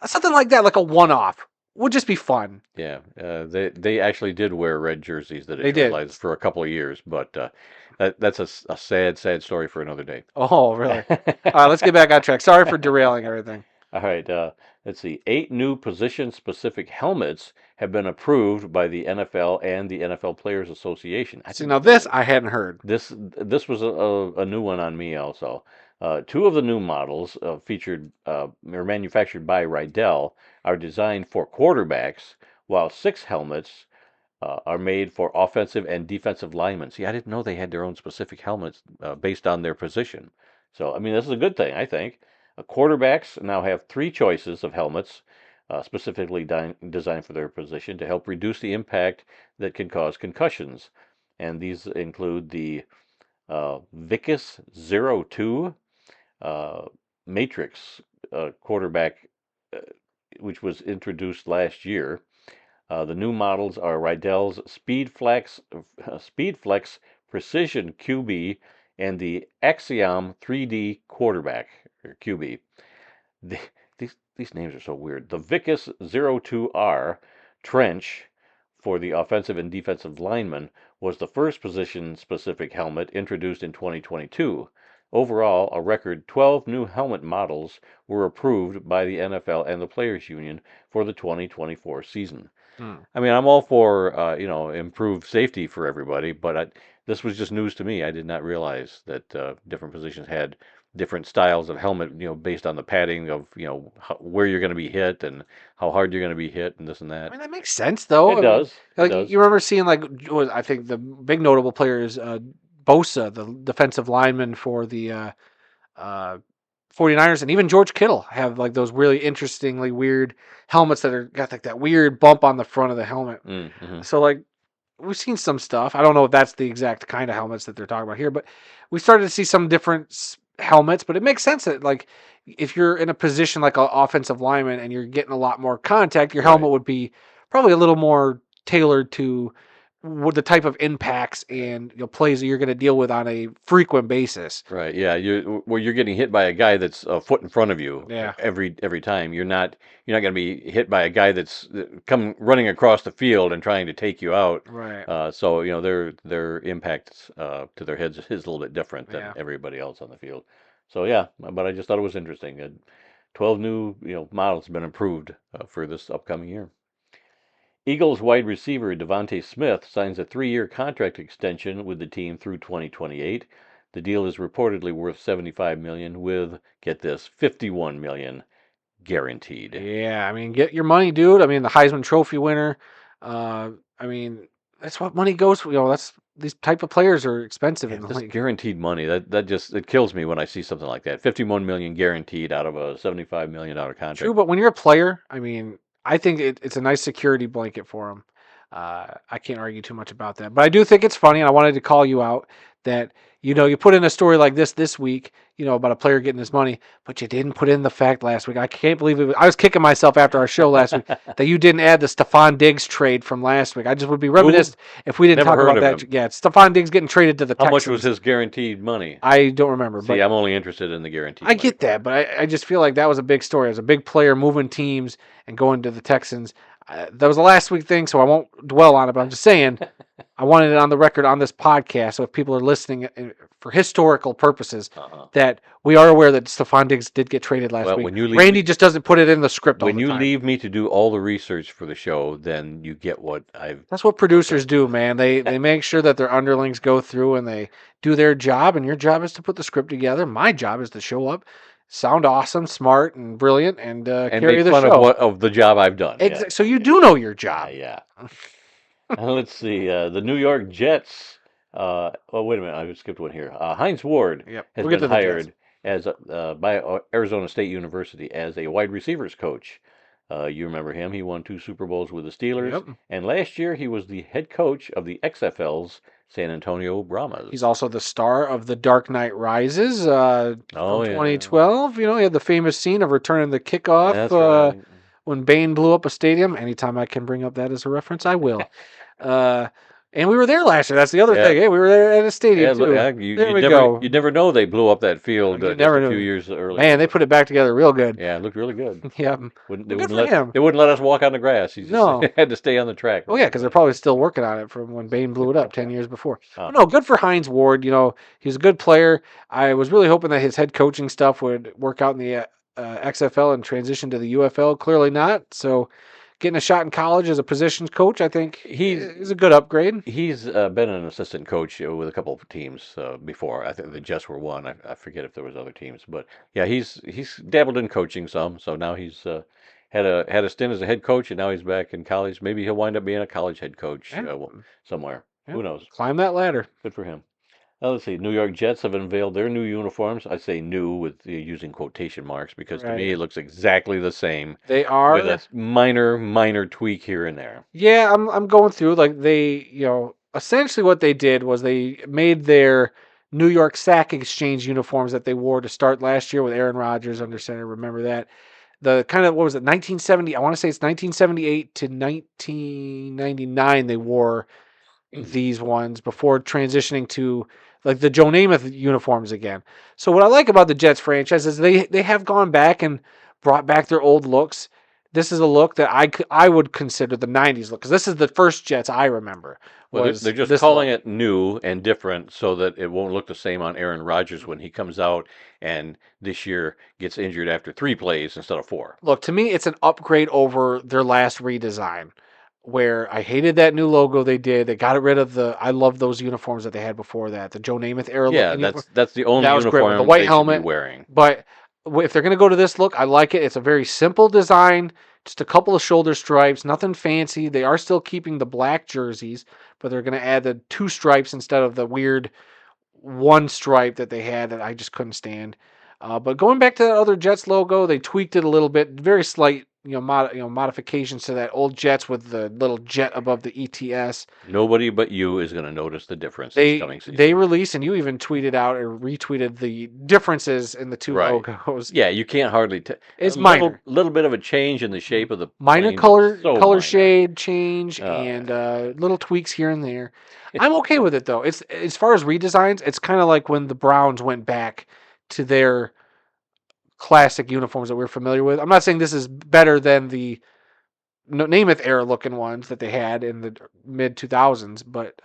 something like that, like a one-off, would just be fun. Yeah, they actually did wear red jerseys that They did. for a couple of years, but that's a sad story for another day. Oh, really? All right, let's get back on track. Sorry for derailing everything. All right, let's see. 8 new position-specific helmets have been approved by the NFL and the NFL Players Association. I See, didn't now this I hadn't heard. this was a new one on me also. Two of the new models featured or manufactured by Rydell are designed for quarterbacks, while 6 helmets are made for offensive and defensive linemen. See, I didn't know they had their own specific helmets based on their position. So, I mean, this is a good thing, I think. Quarterbacks now have 3 choices of helmets specifically designed for their position to help reduce the impact that can cause concussions. And these include the Vicus 02 Matrix quarterback, uh, which was introduced last year. The new models are Rydell's SpeedFlex Precision QB and the Axiom 3D Quarterback or QB. The, these names are so weird. The Vicus 02R Trench for the offensive and defensive linemen was the first position-specific helmet introduced in 2022. Overall, a record 12 new helmet models were approved by the NFL and the Players Union for the 2024 season. Hmm. I mean, I'm all for improved safety for everybody, but this was just news to me. I did not realize that different positions had different styles of helmet, based on the padding of where you're going to be hit and how hard you're going to be hit and this and I that. mean, that makes sense though. It I mean, does. It like does. you remember seeing I think the big notable player is Bosa, the defensive lineman for the uh, 49ers, and even George Kittle have like those really interestingly weird helmets that are got like that weird bump on the front of the helmet. Mm-hmm. So like we've seen some stuff. I don't know if that's the exact kind of helmets that they're talking about here, but we started to see some different helmets. But it makes sense that like if you're in a position like an offensive lineman and you're getting a lot more contact, your helmet Right. would be probably a little more tailored to what the type of impacts and plays that you're going to deal with on a frequent basis. Right. Yeah. You're getting hit by a guy that's a foot in front of you Yeah. every time. You're not going to be hit by a guy that's come running across the field and trying to take you out. Right. So their impact to their heads is a little bit different than Yeah. everybody else on the field. So yeah, but I just thought it was interesting. 12 new models have been approved for this upcoming year. Eagles wide receiver Devontae Smith signs a 3-year contract extension with the team through 2028. The deal is reportedly worth $75 million with, get this, $51 million guaranteed. Yeah, I mean, get your money, dude. I mean, the Heisman Trophy winner. I mean, that's what money goes for. That's these type of players are expensive Yeah, in the this league. guaranteed money, that just it kills me when I see something like that. 51 million guaranteed out of a $75 million True, contract. but when you're a player, I mean, I think it's a nice security blanket for them. I can't argue too much about that, but I do think it's funny, and I wanted to call you out that you put in a story like this week, about a player getting his money, but you didn't put in the fact last week. I can't believe it. I was kicking myself after our show last week that you didn't add the Stephon Diggs trade from last week. I just would be Who? reminiscent if we didn't Never talk heard about of that. him. Yeah, Stephon Diggs getting traded to the How much was Texans. his guaranteed money? I don't remember, See, but I'm only interested in the guaranteed I money get part. that, but I just feel like that was a big story. As a big player moving teams and going to the Texans. That was a last week thing, so I won't dwell on it. But I'm just saying, I wanted it on the record on this podcast, so if people are listening for historical purposes, Uh-huh. that we are aware that Stephon Diggs did get traded last Well, week. when you leave Randy me, just doesn't put it in the script all when the you time. leave me to do all the research for the show, then you get what I've That's what producers do, man. They make sure that their underlings go through and they do their job, and your job is to put the script together. My job is to show up, sound awesome, smart, and brilliant, and and carry make the fun of show. the job I've done. Yes. So you Okay. do know your Yeah, job. yeah. Let's see. The New York Jets. Oh, wait a minute. I skipped one here. Heinz Ward Yep, has we'll get been to the Jets. hired as by Arizona State University as a wide receivers coach. You remember him? He won 2 Super Bowls with the Steelers, Yep. and last year he was the head coach of the XFL's San Antonio Brahmas. He's also the star of The Dark Knight Rises Oh from yeah, 2012. He had the famous scene of returning the kickoff that's right. when Bane blew up a stadium. Anytime I can bring up that as a reference, I will. Uh, and we were there last year. That's the other Yeah, thing. Hey, we were there at a stadium yeah. too. There we go. You never know they blew up that field You just never a few knew. years earlier. Man, they But put it back together real good. yeah, it looked really good. Yeah. Wouldn't Well, good for him. they wouldn't let us walk on the grass. He just No. had to stay on the track. Oh yeah, because they're probably still working on it from when Bane blew it up 10 years before. Oh, But no, good for Heinz Ward. He's a good player. I was really hoping that his head coaching stuff would work out in the XFL and transition to the UFL. Clearly not. So getting a shot in college as a positions coach, I think He's is a good upgrade. he's been an assistant coach with a couple of teams before. I think the Jets were one. I forget if there was other teams, but yeah, he's dabbled in coaching some. So now he's had a stint as a head coach, and now he's back in college. Maybe he'll wind up being a college head coach Yeah, somewhere. yeah. Who knows? Climb that ladder. Good for him. Let's see. New York Jets have unveiled their new uniforms. I say new with using quotation marks because to me Right. it looks exactly the same They with a are. minor tweak here and there. Yeah, I'm going through like they, essentially what they did was they made their New York Sack Exchange uniforms that they wore to start last year with Aaron Rodgers under center. Remember that? The kind of what was it 1970? I want to say it's 1978 to 1999 they wore these ones before transitioning to like the Joe Namath uniforms again. So what I like about the Jets franchise is they have gone back and brought back their old looks. This is a look that I would consider the 90s look because this is the first Jets I remember Well, they're was just this calling look. it new and different so that it won't look the same on Aaron Rodgers when he comes out and this year gets injured after 3 plays instead of 4. Look, to me it's an upgrade over their last redesign where I hated that new logo they did. They got rid of I love those uniforms that they had before that. The Joe Namath era Yeah, looking that's uniform. that's the only That was great with the uniform white they should be helmet. wearing. But if they're going to go to this look, I like it. It's a very simple design, just a couple of shoulder stripes, nothing fancy. They are still keeping the black jerseys, but they're going to add the 2 stripes instead of the weird 1 stripe that they had that I just couldn't stand. But going back to that other Jets logo, they tweaked it a little bit, very slight, modifications to that old Jets with the little jet above the ETS. Nobody but you is going to notice the difference this They coming they season. released, and you even tweeted out or retweeted the differences in the 2 Right. logos. Yeah, you can't hardly tell. A It's little minor. little bit of a change in the shape of the Minor plane, but so color minor. shade change Uh, and little tweaks here and there. I'm okay with it though. It's as far as redesigns, it's kind of like when the Browns went back to their classic uniforms that we're familiar with. I'm not saying this is better than the Namath era looking ones that they had in the mid 2000s, but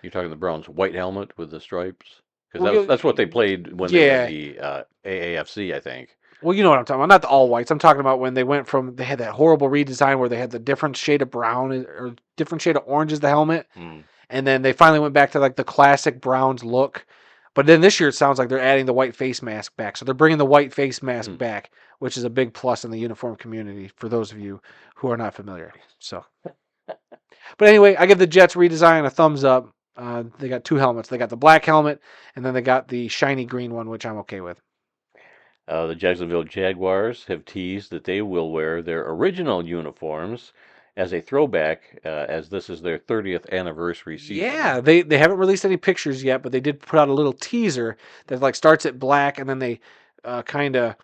you're talking the Browns' white helmet with the stripes? Because well, that's what they played when they were in yeah. the AAFC, I think. Well, you know what I'm talking about. Not the all whites. I'm talking about when they went from they had that horrible redesign where they had the different shade of brown or different shade of orange as the helmet. Mm. And then they finally went back to like the classic Browns look. But then this year it sounds like they're adding the white face mask back. So they're bringing the white face mask back, which is a big plus in the uniform community for those of you who are not familiar. So, but anyway, I give the Jets redesign a thumbs up. They got 2 helmets. They got the black helmet, and then they got the shiny green one, which I'm okay with. The Jacksonville Jaguars have teased that they will wear their original uniforms as a throwback, as this is their 30th anniversary season. Yeah, they haven't released any pictures yet, but they did put out a little teaser that like starts at black and then they kind of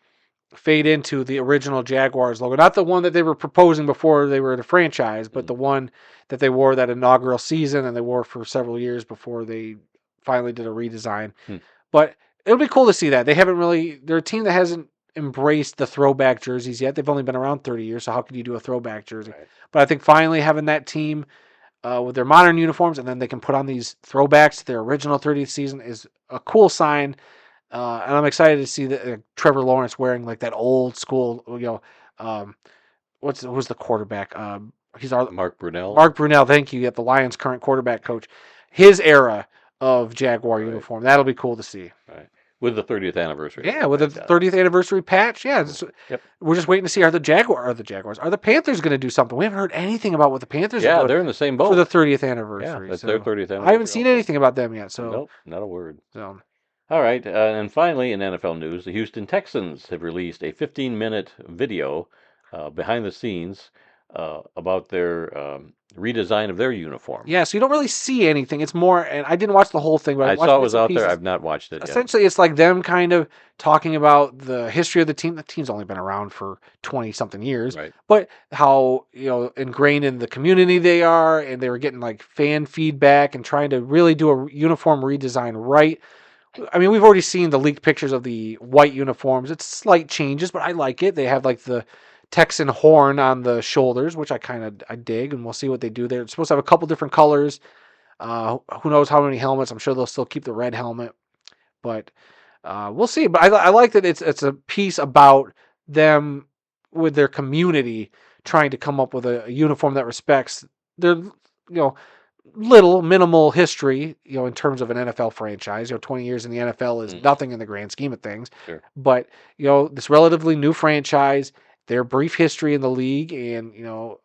fade into the original Jaguars logo. Not the one that they were proposing before they were in a franchise, but the one that they wore that inaugural season and they wore for several years before they finally did a redesign. But it'll be cool to see that. They're a team that hasn't embraced the throwback jerseys yet. They've only been around 30 years, so how could you do a throwback jersey? Right. But I think finally having that team with their modern uniforms and then they can put on these throwbacks to their original 30th season is a cool sign. And I'm excited to see that Trevor Lawrence wearing like that old school, um, who's the quarterback? He's our Mark Brunell. Mark Brunell. Thank you. At the Lions' current quarterback coach, his era of Jaguar Right. uniform. That'll be cool to see. Right. With the 30th anniversary. Yeah, with a 30th anniversary patch. Yeah, Yep. we're just waiting to see are the Panthers going to do something? We haven't heard anything about what the Panthers are Yeah, doing they're in the same boat. for the 30th anniversary. Yeah, that's so their 30th anniversary. I haven't seen also. anything about them yet. So Nope, not a word. So All right, and finally in NFL news, the Houston Texans have released a 15-minute video behind the scenes about their redesign of their uniform. yeah, so you don't really see anything. It's more, and I didn't watch the whole thing, but I watched saw it bits was and out there. pieces. I've not watched it yet. Essentially, it's like them kind of talking about the history of the team. The team's only been around for 20 something years, Right. but how ingrained in the community they are, and they were getting like fan feedback and trying to really do a uniform redesign right. I mean, we've already seen the leaked pictures of the white uniforms. It's slight changes, but I like it. They have like the Texan horn on the shoulders, which I dig, and we'll see what they do there. It's supposed to have a couple different colors. Who knows how many helmets? I'm sure they'll still keep the red helmet, but we'll see. But I like that it's a piece about them with their community trying to come up with a uniform that respects their, minimal history, in terms of an NFL franchise. 20 years in the NFL is nothing in the grand scheme of things. Sure. But, this relatively new franchise, their brief history in the league, and,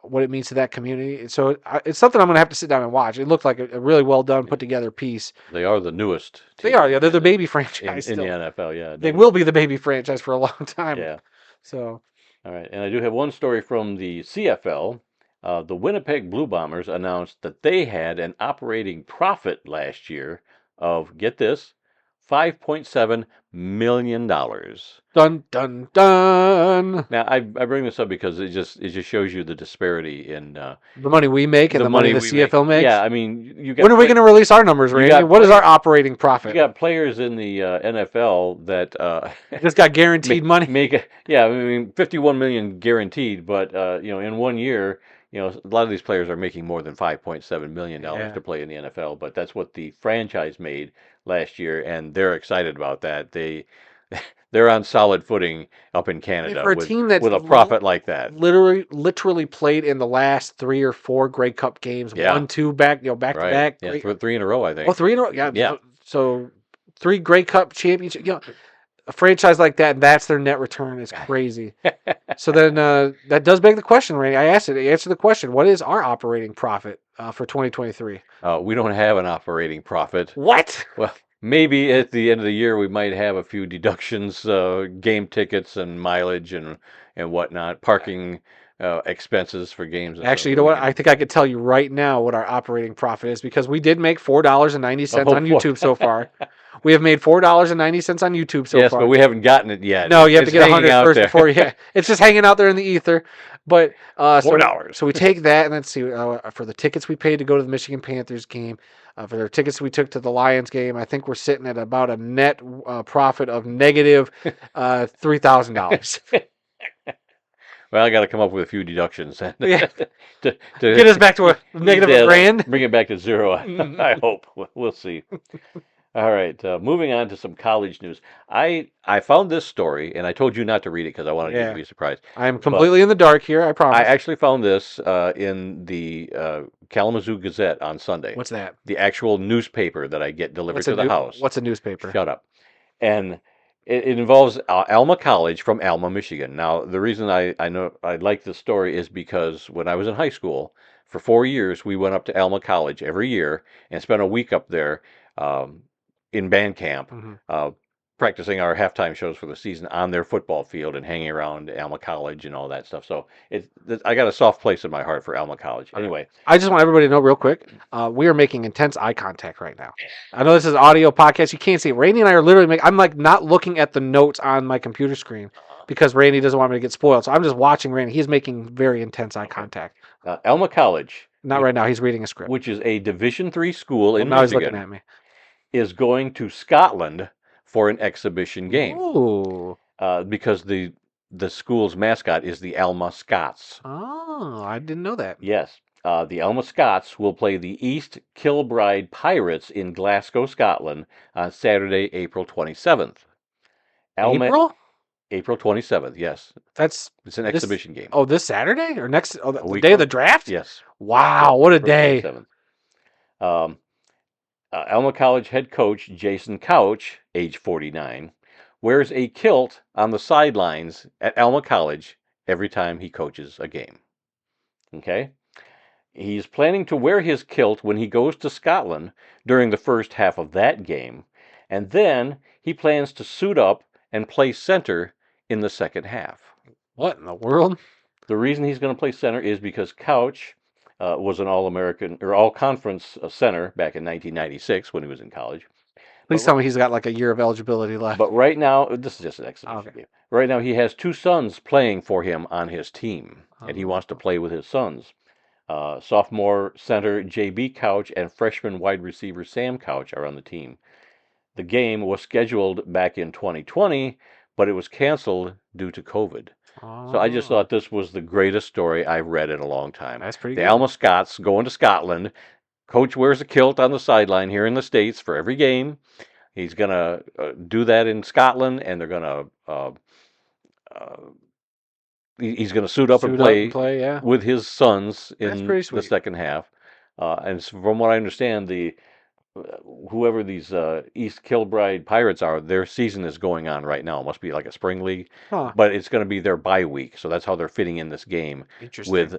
what it means to that community. And so it's something I'm going to have to sit down and watch. It looked like a really well done, put together piece. They are the newest They team are, yeah. They're the baby franchise in the still. NFL, yeah. They will be the baby franchise for a long time. Yeah. So, All right. And I do have one story from the CFL. The Winnipeg Blue Bombers announced that they had an operating profit last year of, get this, $5.7 million. dun dun dun. Now, I bring this up because it just shows you the disparity in The money we make and the money the we make. CFL makes. Yeah, I mean, you got When are we going to release our numbers, you Randy? got What is our players- operating you profit? got players in the NFL that Just got guaranteed money. I mean, 51 million guaranteed, but in 1 year, a lot of these players are making more than $5.7 million Yeah. to play in the NFL, but that's what the franchise made last year, and they're excited about that. They're on solid footing up in Canada For a team that's with a profit like that. literally played in the last 3 or 4 Grey Cup games, Yeah. 1, 2 back, back to back. Yeah, 3 in a row, I think. Oh, 3 in a row. Yeah. Yeah. So 3 Grey Cup championships. A franchise like that, and that's their net return is crazy. So then that does beg the question, Randy. I asked it. Answer the question. What is our operating profit for 2023? We don't have an operating profit. What? Well, maybe at the end of the year we might have a few deductions, game tickets and mileage and whatnot, parking expenses for games. And Actually, stuff. you know what? I think I could tell you right now what our operating profit is, because we did make $4.90 on YouTube so far. We have made $4.90 on YouTube so yes, far. but we haven't gotten it yet. No, you have to get 100 out first there. before you. It's just hanging out there in the ether. But $4. So we take that, and let's see, for the tickets we paid to go to the Michigan Panthers game, for the tickets we took to the Lions game, I think we're sitting at about a net profit of negative $3,000. Well, I got to come up with a few deductions Yeah. to Get us back to a negative $1,000. Bring it back to zero. I hope. We'll see. All right, moving on to some college news. I found this story, and I told you not to read it because I wanted you to be surprised. I am completely in the dark here, I promise. I actually found this in the Kalamazoo Gazette on Sunday. What's that? The actual newspaper that I get delivered to the house. What's a newspaper? Shut up. And it involves Alma College from Alma, Michigan. Now, the reason I know I like this story is because when I was in high school, for 4 years, we went up to Alma College every year and spent a week up there in band camp, practicing our halftime shows for the season on their football field and hanging around Alma College and all that stuff. So I got a soft place in my heart for Alma College. Anyway, I just want everybody to know real quick, we are making intense eye contact right now. I know this is audio podcast. You can't see it. Randy and I are literally I'm like not looking at the notes on my computer screen because Randy doesn't want me to get spoiled. So I'm just watching Randy. He's making very intense eye contact. Alma College. Not right now. He's reading a script. Which is a Division III school in now Michigan. He's looking at me. Is going to Scotland for an exhibition game. Ooh. Because the school's mascot is the Alma Scots. Oh, I didn't know that. Yes. The Alma Scots will play the East Kilbride Pirates in Glasgow, Scotland on Saturday, April 27th. April 27th, yes. It's an exhibition game. Oh, this Saturday? Or next? Oh, the day of the draft? Yes. Wow, what a day. 27th. Alma College head coach Jason Couch, age 49, wears a kilt on the sidelines at Alma College every time he coaches a game. Okay? He's planning to wear his kilt when he goes to Scotland during the first half of that game, and then he plans to suit up and play center in the second half. What in the world? The reason he's going to play center is because Couch was an All-American or All-Conference center back in 1996 when he was in college. Please tell me he's got like a year of eligibility left. But right now, this is just an exhibition game. Right now, he has 2 sons playing for him on his team, and he wants to play with his sons. Sophomore center J.B. Couch and freshman wide receiver Sam Couch are on the team. The game was scheduled back in 2020, but it was canceled due to COVID. So I just thought this was the greatest story I've read in a long time. That's pretty good. The Alma Scots going to Scotland. Coach wears a kilt on the sideline here in the States for every game. He's going to do that in Scotland, and they're going to he's going to suit up and Suit up and play play. Yeah, with his sons that's in pretty the sweet. second half. And from what I understand, the whoever these East Kilbride Pirates are, their season is going on right now. It must be like a spring league, Huh? but it's going to be their bye week, so that's how they're fitting in this game Interesting. with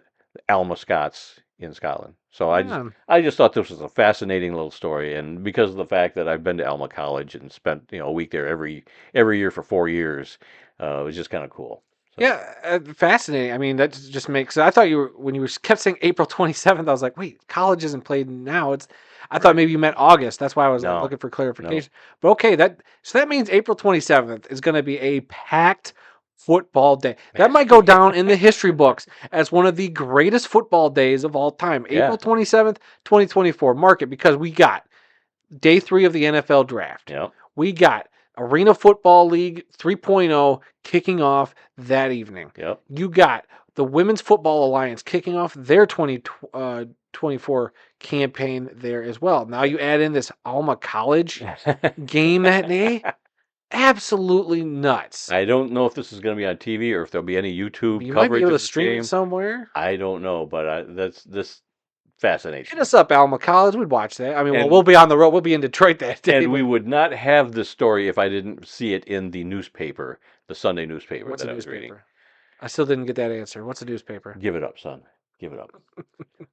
Alma Scots in Scotland. So Yeah. I just thought this was a fascinating little story, and because of the fact that I've been to Alma College and spent a week there every year for 4 years, it was just kind of cool. So Yeah, fascinating. I mean, that just makes. I thought you were when you were kept saying April 27th. I was like, wait, college isn't played now. It's. I thought right, maybe you meant August. That's why I was like no, looking for no, clarification. But okay, that means April 27th is going to be a packed football day. That might go down in the history books as one of the greatest football days of all time. yeah, April 27th, 2024. Mark it because we got day 3 of the NFL draft. yeah, We got Arena Football League 3.0 kicking off that evening. yep. You got the Women's Football Alliance kicking off their 2024 campaign there as well. Now you add in this Alma College game that day. Absolutely nuts. I don't know if this is going to be on TV or if there'll be any YouTube You might be coverage able to of this stream it game. somewhere. I don't know, but this fascinates Hit me. us up, Alma College. We'd watch that. I mean, well, And we'll be on the road. We'll be in Detroit that day, and we but would not have this story if I didn't see it in the newspaper, the Sunday newspaper what's a that I was reading. newspaper? I still didn't get that answer. What's a newspaper? Give it up, son. Give it up.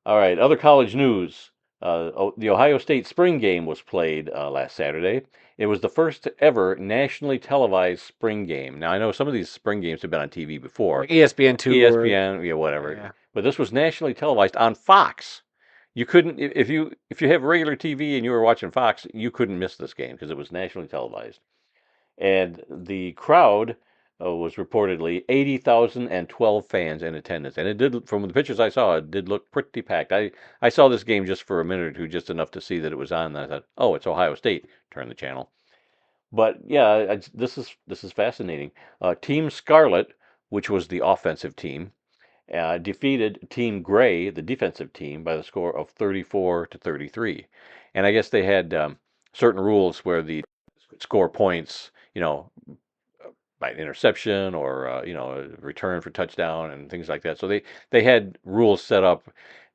All right, other college news. The Ohio State spring game was played last Saturday. It was the first ever nationally televised spring game. Now, I know some of these spring games have been on TV before, Like ESPN2 or ESPN, yeah, whatever. yeah. But this was nationally televised on Fox. You couldn't if you have regular TV and you were watching Fox, you couldn't miss this game because it was nationally televised. And the crowd was reportedly 80,012 fans in attendance. And it did, from the pictures I saw, it did look pretty packed. I saw this game just for a minute or two, just enough to see that it was on. And I thought, oh, it's Ohio State. Turn the channel. But yeah, this is fascinating. Team Scarlet, which was the offensive team, defeated Team Gray, the defensive team, by the score of 34-33. And I guess they had certain rules where the score points, by interception or a return for touchdown and things like that. So they had rules set up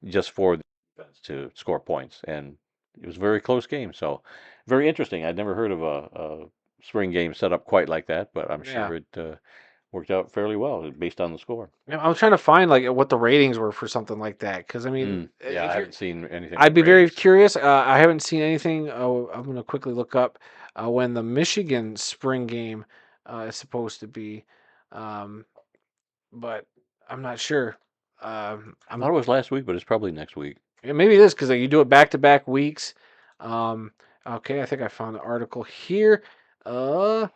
just for the defense to score points, and it was a very close game. So very interesting. I'd never heard of a spring game set up quite like that, but I'm Yeah. sure it worked out fairly well based on the score. Yeah, I was trying to find like what the ratings were for something like that because I mean, Yeah, I if you're, haven't seen anything I'd with be very ratings. curious. I haven't seen anything. Oh, I'm gonna quickly look up when the Michigan spring game is supposed to be, um, but I'm not sure. I thought it was last week, but it's probably next week. Maybe it is because you do it back to back weeks. Um, okay, I think I found the article here. Uh,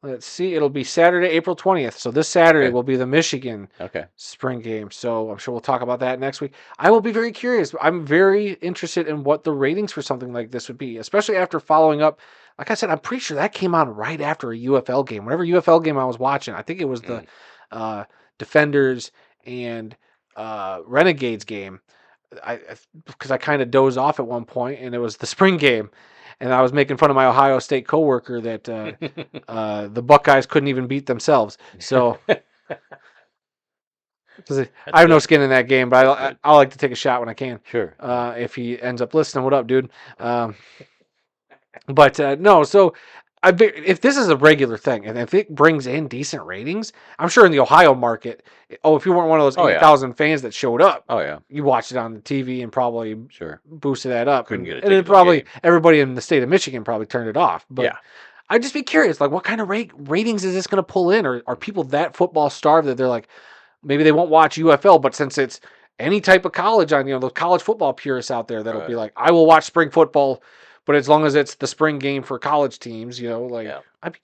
let's see. It'll be Saturday, April 20th. So this Saturday Okay. will be the Michigan Okay. spring game. So I'm sure we'll talk about that next week. I will be very curious. I'm very interested in what the ratings for something like this would be, especially after following up. Like I said, I'm pretty sure that came on right after a UFL game. Whatever UFL game I was watching, I think it was the Mm. uh, Defenders and Renegades game. I because I kind of dozed off at one point, and it was the spring game, and I was making fun of my Ohio State coworker that the Buckeyes couldn't even beat themselves. So 'cause I That's have no good. skin in that game, but That's I good. I like to take a shot when I can. Sure. Yeah. If he ends up listening, what up, dude? But no, so if this is a regular thing, and if it brings in decent ratings, I'm sure in the Ohio market, oh, if you weren't one of those Oh yeah. 80,000 fans that showed up, Oh yeah. you watched it on the TV and probably Sure. boosted that up, Couldn't and get a and then ticket to the probably game. everybody in the state of Michigan probably turned it off. But Yeah. I'd just be curious, like what kind of ratings is this going to pull in, or are people that football starved that they're like, maybe they won't watch UFL, but since it's any type of college on, those college football purists out there that'll be Right. like, I will watch spring football, but as long as it's the spring game for college teams, like Yeah.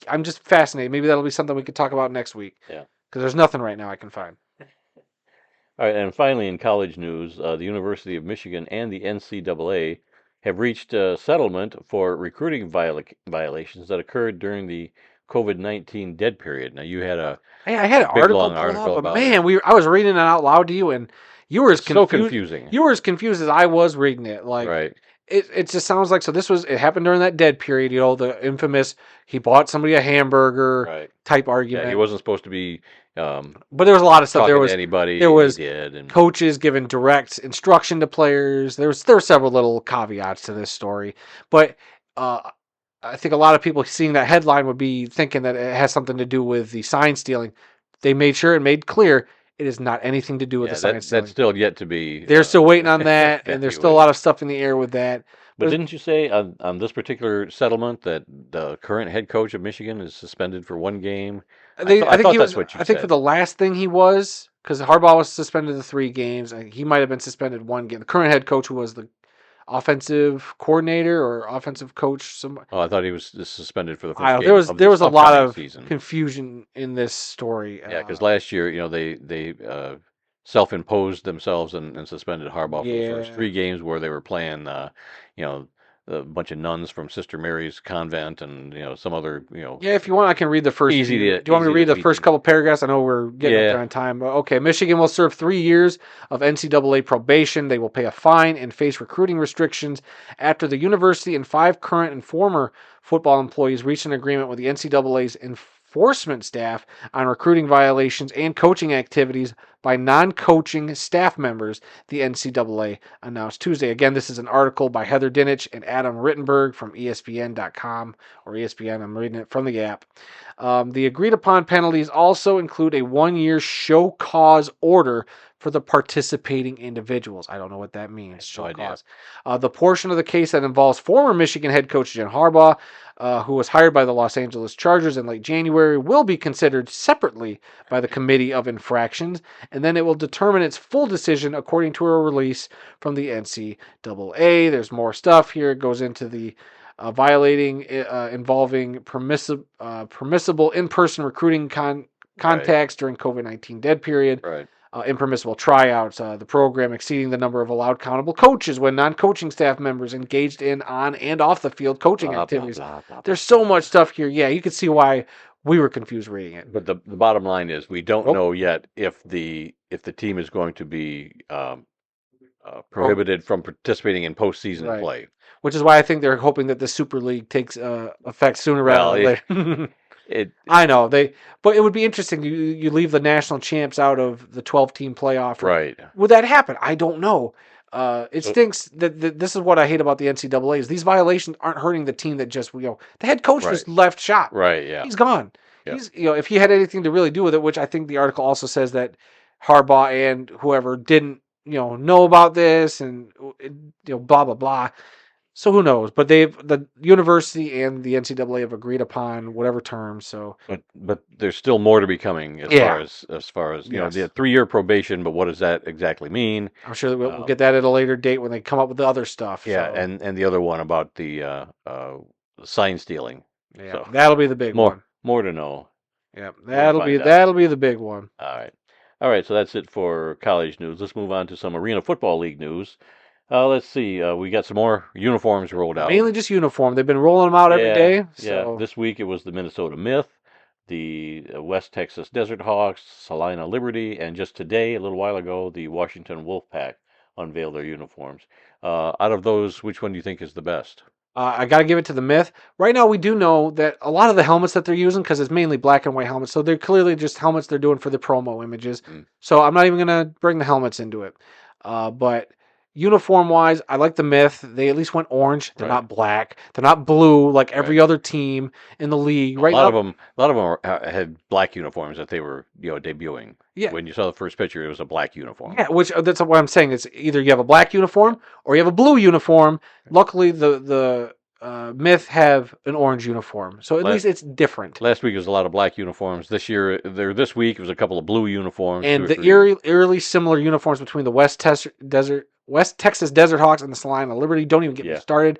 I'm just fascinated. Maybe that'll be something we could talk about next week Yeah. because there's nothing right now I can find. All right. And finally, in college news, the University of Michigan and the NCAA have reached a settlement for recruiting violations that occurred during the COVID-19 dead period. Now, you had a Hey, I had an big article long pulled up, article but about it. man, I was reading it out loud to you, and you were as So confused. confusing. You were as confused as I was reading it. Like Right. it just sounds like it happened during that dead period. The infamous he bought somebody a hamburger Right. type Yeah. He argument. wasn't supposed to be But there was a lot of stuff. talking to anybody, There and he was did. And coaches giving direct instruction to players. There were several little caveats to this story, but uh, I think a lot of people seeing that headline would be thinking that it has something to do with the sign stealing. They made sure and made clear it is not anything to do with the yeah, sign that's stealing. still yet to be They're still waiting on that, and there's still a evaluated. lot of stuff in the air with that. But But didn't you say on this particular settlement that the current head coach of Michigan is suspended for one game? I I think thought he was. that's what you I think for said. the last thing he was, because Harbaugh was suspended the 3 games. He might have been suspended 1 game. The current head coach, who was the offensive coordinator or offensive coach, some Oh, I thought he was suspended for the I first don't know. game of There this was a lot upcoming of season. confusion in this story. Yeah, because last year, they self-imposed themselves and suspended Harbaugh for the first Yeah, 3 games where they were playing, you know, a bunch of nuns from Sister Mary's convent and some other, yeah. If you want, I can read the first few. Do you want me to easy to read the beat first teams. couple paragraphs? I know we're getting up there Yeah, on time, but okay. Michigan will serve 3 years of NCAA probation. They will pay a fine and face recruiting restrictions after the university and 5 current and former football employees reached an agreement with the NCAA's enforcement staff on recruiting violations and coaching activities by non-coaching staff members, the NCAA announced Tuesday. Again, this is an article by Heather Dinich and Adam Rittenberg from ESPN.com or ESPN. I'm reading it from the app. The agreed upon penalties also include a 1-year show cause order for the participating individuals. I don't know what that means. no Show idea. cause. The portion of the case that involves former Michigan head coach Jim Harbaugh, who was hired by the Los Angeles Chargers in late January, will be considered separately by the Committee of Infractions, and then it will determine its full decision according to a release from the NCAA. There's more stuff here. It goes into the violating involving permissible in-person recruiting Right, contacts during COVID-19 dead period, right. impermissible tryouts, the program exceeding the number of allowed countable coaches when non-coaching staff members engaged in on and off the field coaching Blah blah activities. blah blah blah There's blah so much blah. stuff here. Yeah, you can see why we were confused reading it. But the bottom line is we don't Nope. know yet if the team is going to be Oh, prohibited from participating in postseason right. play. Which is why I think they're hoping that the Super League takes effect sooner rather Well, than later. it I know but it would be interesting. You leave the national champs out of the 12-team playoff. right. Would that happen? I don't know. It So stinks that this is what I hate about the NCAA is these violations aren't hurting the team that just the head coach right, just left shop. right, yeah, He's gone. yeah. He's if he had anything to really do with it, which I think the article also says that Harbaugh and whoever didn't know about this and blah blah blah. So who knows? But the university and the NCAA have agreed upon whatever terms. So But there's still more to be coming yeah, as far as the yes, 3-year probation. But what does that exactly mean? I'm sure that we'll Um, get that at a later date when they come up with the other stuff. yeah, So and the other one about the sign stealing. yeah, So that'll be the big one. more to know. Yeah, More to find out. that'll be the big one. All right. So that's it for college news. Let's move on to some Arena Football League news. Let's see. We got some more uniforms rolled out. Mainly just uniform. They've been rolling them out every Yeah, day. yeah. So This week it was the Minnesota Myth, the West Texas Desert Hawks, Salina Liberty, and just today, a little while ago, the Washington Wolfpack unveiled their uniforms. Out of those, which one do you think is the best? I got to give it to the Myth. Right now, we do know that a lot of the helmets that they're using, because it's mainly black and white helmets, so they're clearly just helmets they're doing for the promo images. Mm, So I'm not even going to bring the helmets into it. But uniform wise, I like the Myth. They at least went orange. They're right. not black. They're not blue like Right. every other team in the league. A Right lot now, of them, had black uniforms that they were, debuting. yeah. When you saw the first picture, it was a black uniform. Yeah, which that's what I'm saying. It's either you have a black uniform or you have a blue uniform. Luckily, the Myth have an orange uniform, so at La- least it's different. Last week was a lot of black uniforms. This week it was a couple of blue uniforms, two And or the three. eerily similar uniforms between the West Texas Desert Hawks and the Salina Liberty. Don't even get me Yeah. started.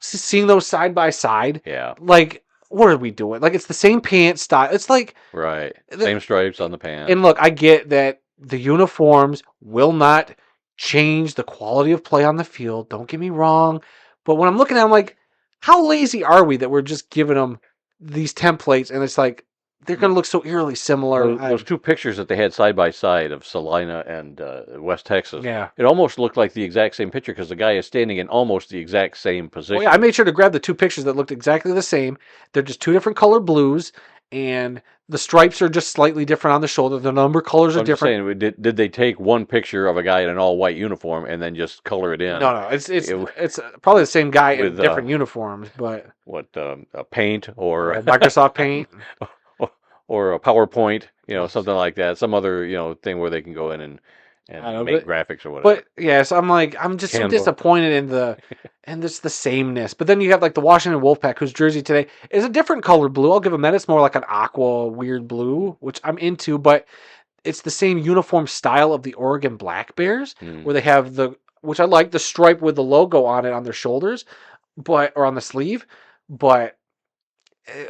Seeing those side by side, Yeah. like what are we doing? Like it's the same pant style. It's like Right. Same stripes on the pants. and look, I get that the uniforms will not change the quality of play on the field. Don't get me wrong. But when I'm looking at them, like, how lazy are we that we're just giving them these templates and it's like they're going to look so eerily similar? Those two pictures that they had side by side of Salina and West Texas, Yeah. it almost looked like the exact same picture because the guy is standing in almost the exact same Oh, position. yeah, I made sure to grab the two pictures that looked exactly the same. They're just two different color blues, and The stripes are just slightly different on the shoulder. The number colors are I'm just different. saying, did they take one picture of a guy in an all white uniform and then just color it in No, it's it's it, it's probably the same guy in with different uniforms, but a paint or Microsoft Paint. or a PowerPoint, Yes. something like that, some other thing where they can go in I and don't know, make graphics or but whatever. yeah, so I'm just so Canva. disappointed in the sameness. But then you have like the Washington Wolfpack, whose jersey today is a different color blue. I'll give them that. It's more like an aqua weird blue, which I'm into, but it's the same uniform style of the Oregon Black Bears, Mm, where they have which I like, the stripe with the logo on it on their shoulders, or on the sleeve, but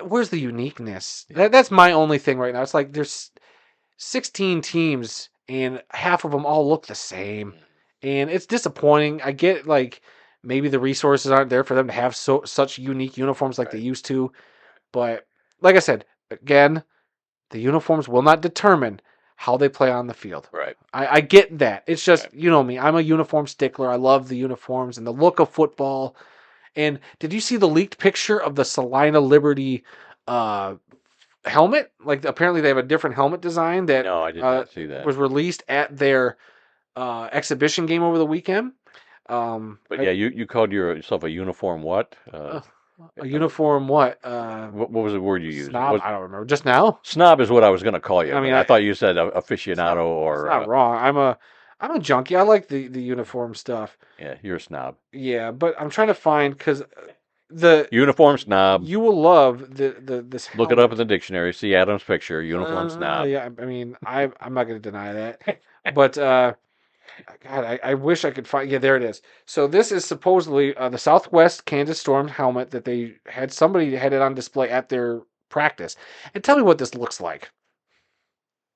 where's the uniqueness? yeah. That's my only thing right now. It's like there's 16 teams and half of them all look the same, and it's disappointing. I get like maybe the resources aren't there for them to have such unique uniforms like they Right. used to, but like I said, again, the uniforms will not determine how they play on the field. Right. I get that. It's just, Right. you know me, I'm a uniform stickler. I love the uniforms and the look of football. And did you see the leaked picture of the Salina Liberty uh, helmet? Like apparently they have a different helmet design that No, I did not see that. was released at their exhibition game over the weekend. But yeah, you called yourself a uniform what? Uh, a Uh, uniform what? what was the word you used? Snob? I don't remember. Just now? Snob is what I was going to call you, I mean, but I thought you said it's not aficionado it's or not wrong. I'm a junkie. I like the uniform stuff. yeah, you're a snob. Yeah, but I'm trying to find because the Uniform snob. you will love this Look it up in helmet. the dictionary. See Adam's picture. Uniform snob. Yeah, I mean, I'm not going to deny that, but God, I wish I could find. Yeah, there it is. So this is supposedly the Southwest Kansas Storm helmet that they had somebody had it on display at their practice. And tell me what this looks like.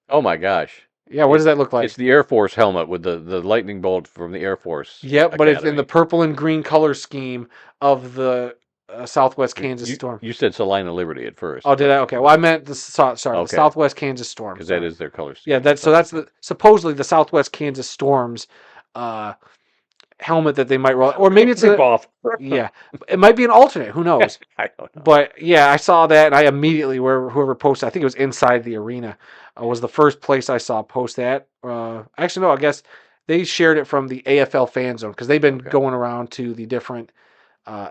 Oh my gosh. Yeah, what It does that look it's like? the Air Force helmet with the lightning bolt from the Air Force Yep, but it's in the Academy. purple and green color scheme of the Southwest You Kansas you, Storm. you said Salina Liberty at Oh, first, did but I? Okay, well, I meant the okay, Southwest Kansas Storm. because that Sorry. is their color Yeah, scheme. that's the supposedly the Southwest Kansas Storm's uh, helmet that they might roll, or maybe it's Rip a off. yeah, it might be an alternate. Who knows? I don't know. But yeah, I saw that, and I immediately whoever posted, I think it was Inside the Arena, was the first place I saw post that. Actually, no, I guess they shared it from the AFL fan zone because they've been Okay. going around to the different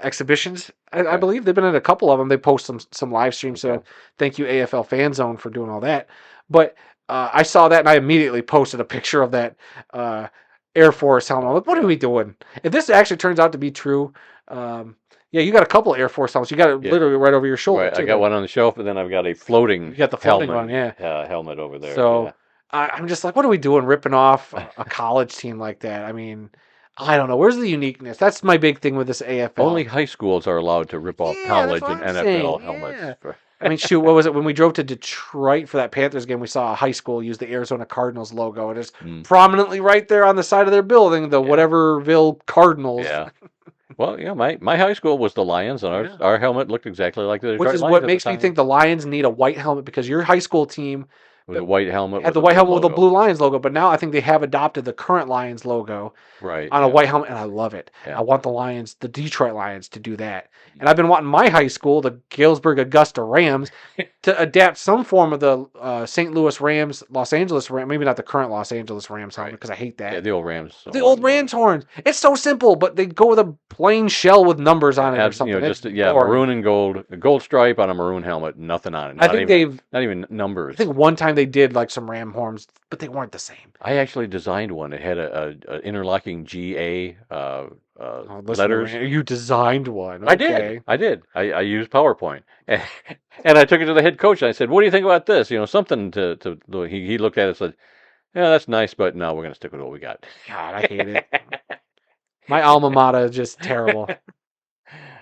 exhibitions. I Okay. believe they've been at a couple of them. They post some live streams. Okay. So thank you AFL Fan Zone for doing all that. But I saw that and I immediately posted a picture of that uh, Air Force helmet. I'm like, what are Yeah. we doing? If this actually turns out to be true, yeah, you got a couple of Air Force helmets. You got it Yeah. literally right over your shoulder Right. I too. got There, one on the shelf, and then I've got a you floating got the floating one. Yeah. helmet over there. So Yeah. I'm just like, what are we doing, ripping off a college team like that? I mean, I don't know. Where's the uniqueness? That's my big thing with this Only AFL. high schools are allowed to rip off Yeah, that's college what and I'm saying. NFL helmets. Yeah. I mean, shoot, what was it? When we drove to Detroit for that Panthers game, we saw a high school use the Arizona Cardinals logo. And it's Mm, prominently right there on the side of their building, the yeah. whateverville Cardinals. Yeah. Well, yeah, my high school was the Lions, and Yeah. our helmet looked exactly like the Which Detroit is Lions what at the makes me time. think the Lions need a white helmet because your high school team It was a white helmet had with the a white blue helmet with the logo. blue Lions logo, but now I think they have adopted the current Lions logo Right. on a Yeah. white helmet, and I love it. I Yeah. want the Detroit Lions, to do that. And Mm. I've been wanting my high school, the Galesburg Augusta Rams, to adapt some form of the St. Louis Rams, Los Angeles Rams, maybe not the current Los Angeles Rams helmet Right. because I hate Yeah. that. The old Rams The old horn. Rams horns. It's so simple, but they go with a plain shell with numbers on it or something. It's Just yeah, boring. maroon and gold, a gold stripe on a maroon helmet, nothing on it. I think Not even I numbers. think one time they did like some Ram horns, but they weren't the same. I actually designed one. It had a interlocking GA Oh, listen to letters. Ram. You designed one. I did. Okay. I did. I used PowerPoint, and I took it to the head coach. And I said, "What do you think about this? Something to." He looked at it and said, "Yeah, that's nice, but no, we're going to stick with what we got." God, I hate it. My alma mater is just terrible.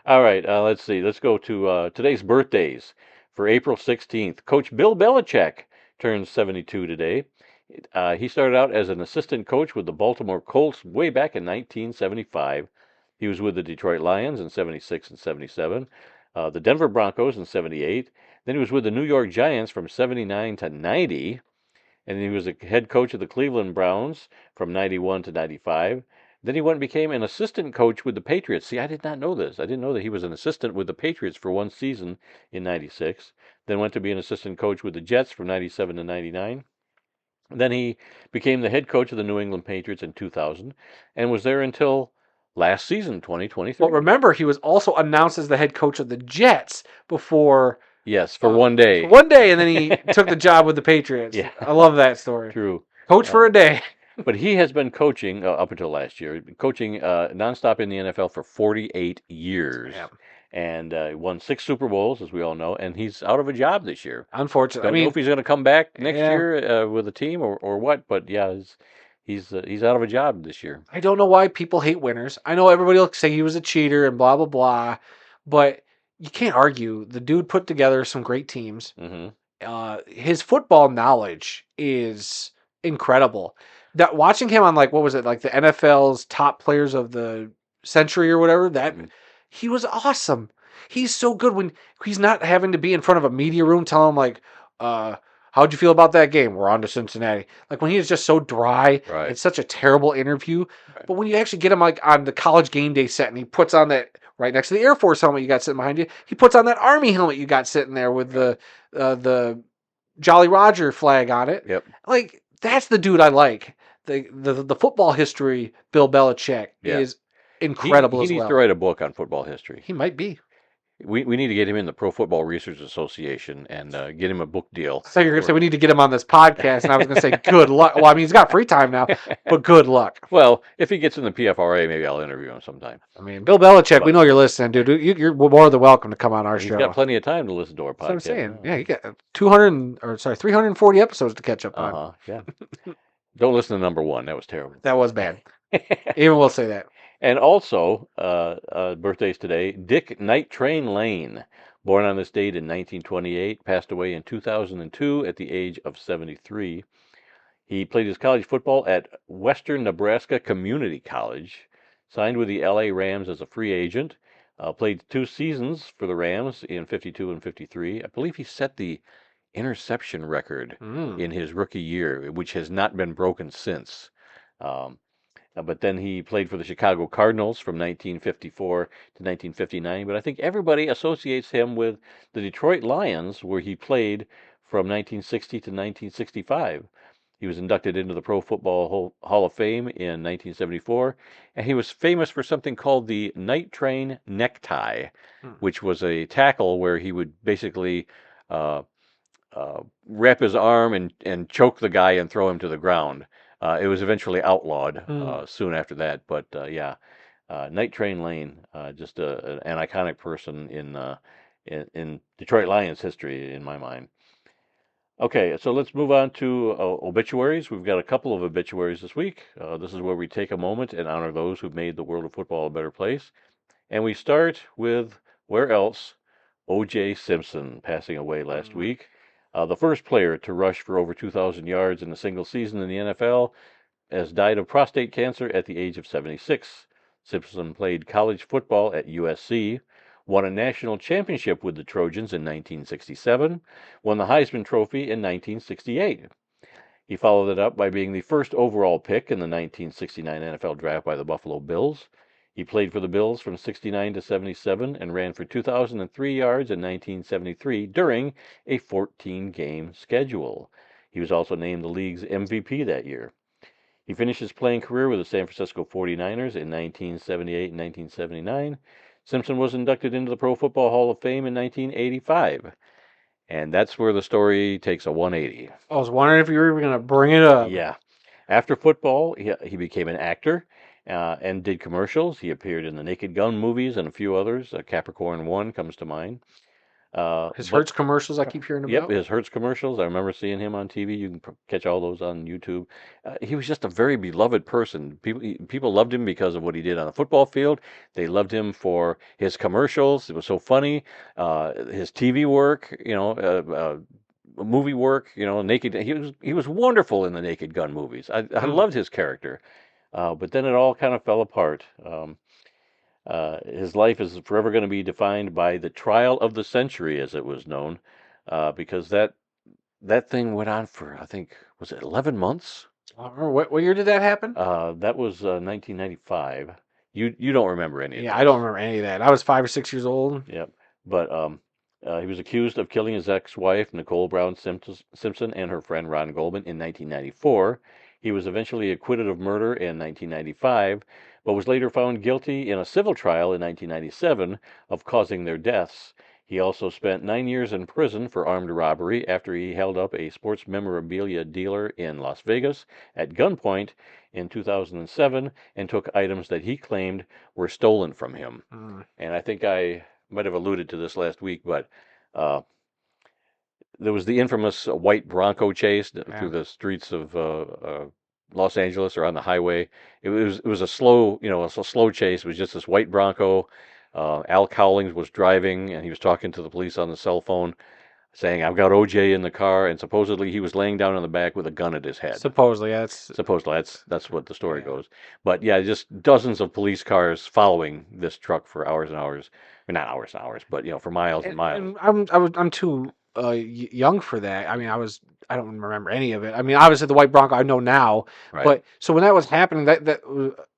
All right, let's see. Let's go to today's birthdays. For April 16th, Coach Bill Belichick turns 72 today. He started out as an assistant coach with the Baltimore Colts way back in 1975. He was with the Detroit Lions in 76 and 77, the Denver Broncos in 78. Then he was with the New York Giants from 79 to 90. And he was a head coach of the Cleveland Browns from 91 to 95. Then he went and became an assistant coach with the Patriots. See, I did not know this. I didn't know that he was an assistant with the Patriots for one season in 96. then went to be an assistant coach with the Jets from 97 to 99. Then he became the head coach of the New England Patriots in 2000 and was there until last season, Well, 2023. remember, he was also announced as the head coach of the Jets before Yes, for one day. one day, and then he took the job with the Patriots. Yeah. I love that story. True. Coach for a day. But he has been coaching up until last year, coaching nonstop in the NFL for 48 years. Yeah. And won 6 Super Bowls, as we all know, and he's out of a job this year. Unfortunately, Don't know if he's going to come back next yeah. year with a team or what, but yeah, he's out of a job this year. I don't know why people hate winners. I know everybody will say he was a cheater and blah blah blah, but you can't argue. The dude put together some great teams. His football knowledge is incredible. That watching him on like what was it, like the NFL's top players of the century or whatever, that he was awesome. He's so good when he's not having to be in front of a media room telling them like, how'd you feel about that game? We're on to Cincinnati. Like when he is just so dry, Right. it's such a terrible interview. Right. But when you actually get him like on the college game day set and he puts on that right next to the Air Force helmet you got sitting behind you, he puts on that Army helmet you got sitting there with the Jolly Roger flag on it. Yep. Like that's the dude I like. The football history, Bill Belichick, is incredible he as needs well. to write a book on football history. He might be. We need to get him in the Pro Football Research Association and get him a book deal. So you're going to say we need to get him on this podcast, and I was going to say good luck. Well, I mean, he's got free time now, but good luck. Well, if he gets in the PFRA, maybe I'll interview him sometime. I mean, Bill Belichick, we know you're listening, dude. You're more than welcome to come on our show. He's got plenty of time to listen to our podcast. That's what I'm saying. Yeah, you got 340 episodes to catch up on. Yeah. Don't listen to number 1. That was terrible. That was bad. Even we'll say that. And also, birthdays today, Dick Night Train Lane, born on this date in 1928, passed away in 2002 at the age of 73. He played his college football at Western Nebraska Community College, signed with the LA Rams as a free agent, played 2 seasons for the Rams in 52 and 53. I believe he set the interception record in his rookie year, which has not been broken since. But then he played for the Chicago Cardinals from 1954 to 1959. But I think everybody associates him with the Detroit Lions, where he played from 1960 to 1965. He was inducted into the Pro Football Hall of Fame in 1974, and he was famous for something called the Night Train necktie, which was a tackle where he would basically wrap his arm and choke the guy and throw him to the ground. It was eventually outlawed soon after that, but Night Train Lane, just an iconic person in Detroit Lions history, in my mind. Okay, so let's move on to obituaries. We've got a couple of obituaries this week. This is where we take a moment and honor those who've made the world of football a better place. And we start with, where else? O.J. Simpson, passing away last week. The first player to rush for over 2,000 yards in a single season in the NFL, has died of prostate cancer at the age of 76. Simpson played college football at USC, won a national championship with the Trojans in 1967, won the Heisman Trophy in 1968. He followed it up by being the first overall pick in the 1969 NFL Draft by the Buffalo Bills. He played for the Bills from 69 to 77 and ran for 2,003 yards in 1973 during a 14-game schedule. He was also named the league's MVP that year. He finished his playing career with the San Francisco 49ers in 1978 and 1979. Simpson was inducted into the Pro Football Hall of Fame in 1985. And that's where the story takes a 180. I was wondering if you were even going to bring it up. Yeah. After football, he became an actor and did commercials. He appeared in the Naked Gun movies and a few others. Capricorn 1 comes to mind. His Hertz commercials I keep hearing about. Yep, his Hertz commercials. I remember seeing him on TV. You can catch all those on YouTube. He was just a very beloved person. People loved him because of what he did on the football field. They loved him for his commercials. It was so funny. His TV work, movie work. Naked. He was wonderful in the Naked Gun movies. I loved his character. But then it all kind of fell apart. His life is forever going to be defined by the trial of the century, as it was known, because that thing went on for, I think, was it 11 months? What year did that happen? That was 1995. You don't remember any of that? Yeah, I don't remember any of that. I was 5 or 6 years old. Yep. But He was accused of killing his ex-wife, Nicole Brown Simpson, and her friend Ron Goldman in 1994. He was eventually acquitted of murder in 1995, but was later found guilty in a civil trial in 1997 of causing their deaths. He also spent 9 years in prison for armed robbery after he held up a sports memorabilia dealer in Las Vegas at gunpoint in 2007 and took items that he claimed were stolen from him. Mm, And I think I might have alluded to this last week, but uh, there was the infamous white Bronco chase through yeah. the streets of Los Angeles or on the highway. It was a slow, a slow chase. It was just this white Bronco. Al Cowlings was driving, and he was talking to the police on the cell phone, saying, "I've got OJ in the car," and supposedly he was laying down in the back with a gun at his head. Supposedly, that's Supposedly, that's what the story yeah. goes. But yeah, just dozens of police cars following this truck for hours and hours. I mean, not hours and hours, but for miles and miles. And I'm too young for that. I mean, I don't remember any of it. I mean, obviously the white Bronco I know now, Right. but so when that was happening,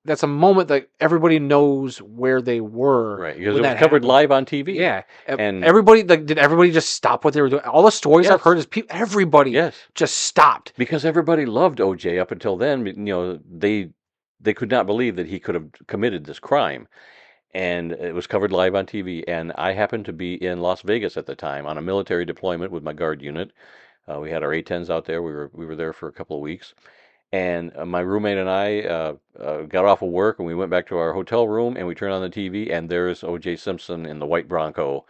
that's a moment that everybody knows where they were Right, because when it was that covered happened. live on TV. Yeah, And everybody like did everybody just stop what they were doing? All the stories I've heard yes, is people everybody yes, just stopped. because everybody loved OJ up until then. They could not believe that he could have committed this crime, and it was covered live on TV. And I happened to be in Las Vegas at the time on a military deployment with my guard unit. We had our A-10s out there. We were there for a couple of weeks, and my roommate and I got off of work and we went back to our hotel room and we turned on the TV and there's O.J. Simpson in the white Bronco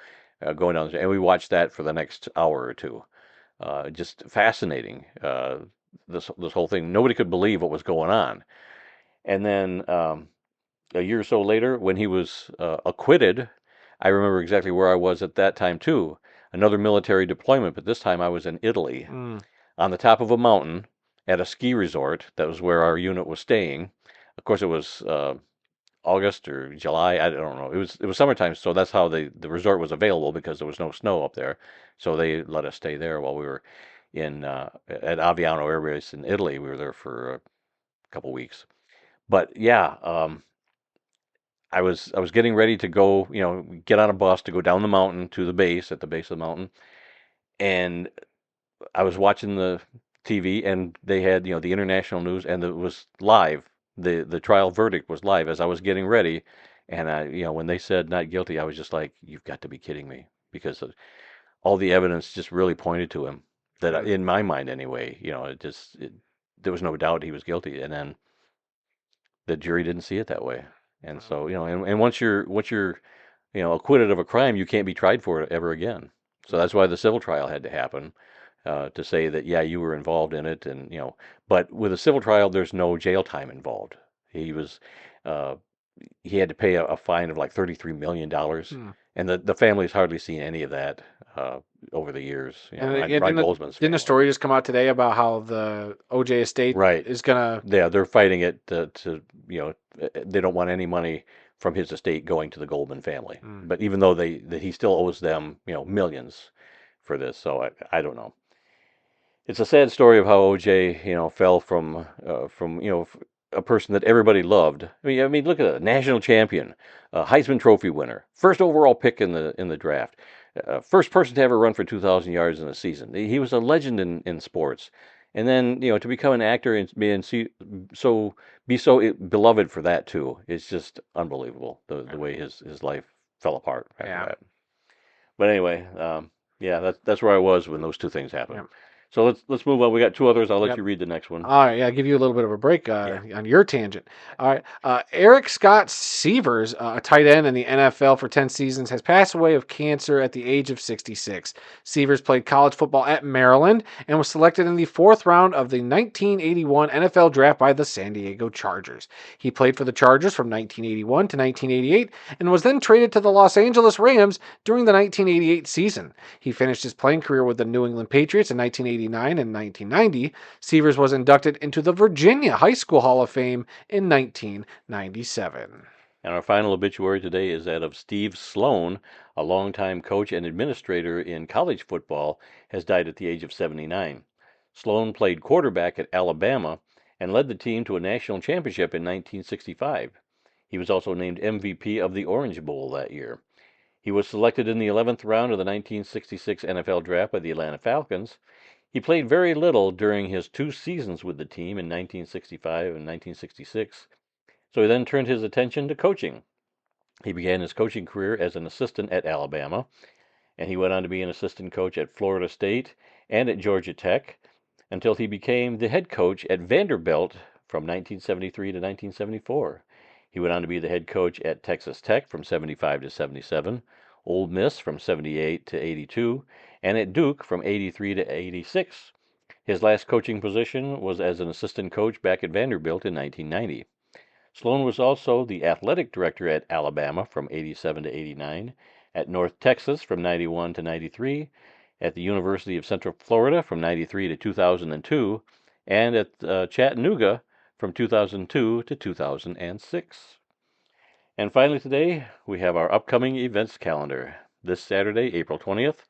going down the street. And we watched that for the next hour or two. Just fascinating. This whole thing. Nobody could believe what was going on. And then a year or so later, when he was acquitted, I remember exactly where I was at that time too. Another military deployment, but this time I was in Italy Mm, on the top of a mountain at a ski resort. That was where our unit was staying. Of course, it was August or July. I don't know. It was summertime, so that's how the resort was available because there was no snow up there. So they let us stay there while we were in at Aviano Air Base in Italy. We were there for a couple weeks. But yeah, I was getting ready to go, get on a bus to go down the mountain to the base at the base of the mountain, and I was watching the TV and they had, the international news and it was live. The trial verdict was live as I was getting ready. And when they said not guilty, I was just like, you've got to be kidding me because all the evidence just really pointed to him that mm, in my mind anyway, there was no doubt he was guilty. And then the jury didn't see it that way. And wow, so, and once you're acquitted of a crime, you can't be tried for it ever again. So yeah, that's why the civil trial had to happen to say that yeah, you were involved in it, and but with a civil trial, there's no jail time involved. He was uh, he had to pay a fine of like $33 million, mm. and the family's hardly seen any of that over the years. And Ron, yeah, Ron Goldsman's didn't a family, story just come out today about how the OJ estate right? is gonna? Yeah, they're fighting it to they don't want any money from his estate going to the Goldman family. Mm, But even though that he still owes them millions for this, so I don't know. It's a sad story of how OJ, fell from a person that everybody loved. I mean, look at that, national champion, Heisman Trophy winner, first overall pick in the draft, first person to ever run for 2,000 yards in a season. He was a legend in sports, and then to become an actor and be so beloved for that too. It's just unbelievable the way his life fell apart after yeah, that. But anyway, yeah, that's where I was when those two things yeah, happened. So let's move on. We got two others. I'll let yep. you read the next one. All right, yeah, give you a little bit of a break Yeah. on your tangent. All right, Eric Scott Severs, a tight end in the NFL for 10 seasons, has passed away of cancer at the age of 66. Severs played college football at Maryland and was selected in the fourth round of the 1981 NFL draft by the San Diego Chargers. He played for the Chargers from 1981 to 1988 and was then traded to the Los Angeles Rams during the 1988 season. He finished his playing career with the New England Patriots in 1989 and 1990. Severs was inducted into the Virginia High School Hall of Fame in 1997. And our final obituary today is that of Steve Sloan, a longtime coach and administrator in college football, has died at the age of 79. Sloan played quarterback at Alabama and led the team to a national championship in 1965. He was also named MVP of the Orange Bowl that year. He was selected in the 11th round of the 1966 NFL Draft by the Atlanta Falcons. He played very little during his 2 seasons with the team in 1965 and 1966, so he then turned his attention to coaching. He began his coaching career as an assistant at Alabama, and he went on to be an assistant coach at Florida State and at Georgia Tech until he became the head coach at Vanderbilt from 1973 to 1974. He went on to be the head coach at Texas Tech from 75 to 77, Ole Miss from 78 to 82, and at Duke from 83 to 86. His last coaching position was as an assistant coach back at Vanderbilt in 1990. Sloan was also the athletic director at Alabama from 87 to 89, at North Texas from 91 to 93, at the University of Central Florida from 93 to 2002, and at Chattanooga from 2002 to 2006. And finally today, we have our upcoming events calendar. This Saturday, April 20th,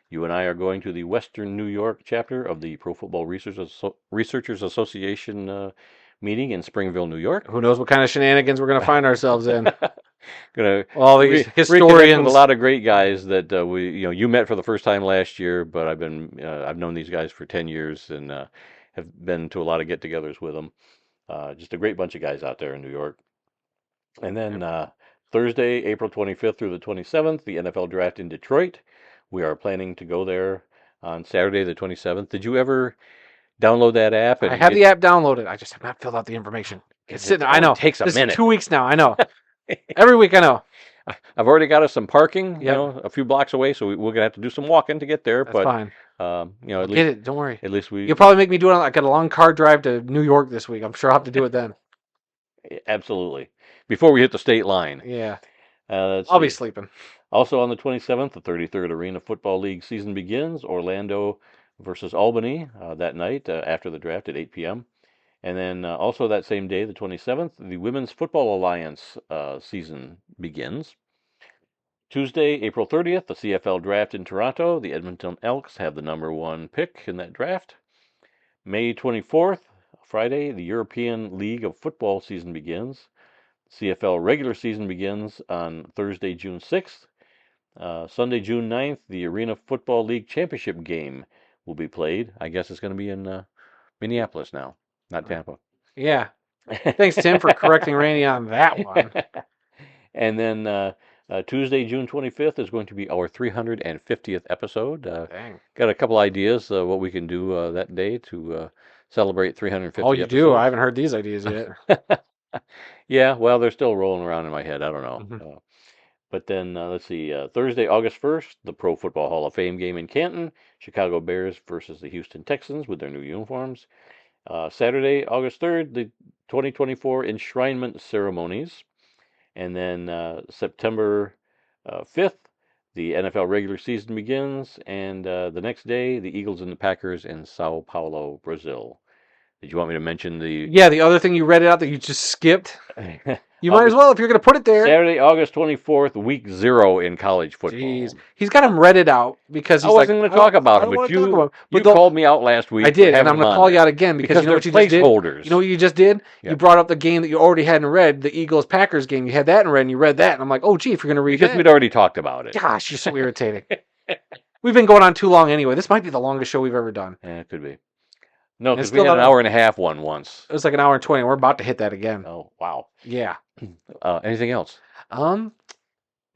you and I are going to the Western New York chapter of the Pro Football Researchers Association meeting in Springville, New York. Who knows what kind of shenanigans we're going to find ourselves in? Gonna All these reconnect historians. with a lot of great guys that you met for the first time last year, but I've known these guys for 10 years and have been to a lot of get-togethers with them. Just a great bunch of guys out there in New York. And then Thursday, April 25th through the 27th, the NFL Draft in Detroit. We are planning to go there on Saturday the 27th. Did you ever download that app? I have the app downloaded. I just have not filled out the information. It's sitting there. I know. It takes a This minute. is 2 weeks now. I know. Every week I know. I've already got us some parking, Yep. a few blocks away, so we're going to have to do some walking to get there. That's but fine. at Get least it. Don't worry. at least we You'll probably make me do it. I got a long car drive to New York this week. I'm sure I'll have to do it then. absolutely before we hit the state line. Yeah. Let's I'll be see. sleeping. Also on the 27th, the 33rd Arena Football League season begins. Orlando versus Albany that night after the draft at 8 p.m. And then also that same day, the 27th, the Women's Football Alliance season begins. Tuesday, April 30th, the CFL draft in Toronto. The Edmonton Elks have the number 1 pick in that draft. May 24th, Friday, the European League of Football season begins. CFL regular season begins on Thursday, June 6th. Sunday, June 9th, the Arena Football League Championship game will be played. I guess it's going to be in Minneapolis now, not Tampa. Yeah. Thanks, Tim, for correcting Randy on that one. And then Tuesday, June 25th is going to be our 350th episode. Dang. Got a couple ideas what we can do that day to celebrate 350 Oh, you episodes. do? I haven't heard these ideas yet. Yeah, well, they're still rolling around in my head. I don't know. Mhm. But then let's see, Thursday, August 1st, the Pro Football Hall of Fame game in Canton, Chicago Bears versus the Houston Texans with their new uniforms. Saturday, August 3rd, the 2024 enshrinement ceremonies. And then September 5th, the NFL regular season begins. And the next day, the Eagles and the Packers in Sao Paulo, Brazil. Did you want me to mention the... Yeah, the other thing you read it out that you just skipped. You might as well if you're going to put it there. Saturday, August 24th, week 0 in college football. Jeez. He's got him read it out because he's I wasn't going to talk about it, but you called me out last week. I did, and I'm going to call you out again because you know what you just did? Placeholders. You know what you just did? Yeah. You brought up the game that you already hadn't read, the Eagles-Packers game. You had that in red, and you read that, and I'm like, oh, gee, if you're going to read Because that. we'd already talked about it. Gosh, you're so irritating. We've been going on too long anyway. This might be the longest show we've ever done. Yeah, it could be. No, And because it's we still had an not- hour and a half one once. It was like an hour and 20, and we're about to hit that again. Oh, wow. Yeah. Anything else?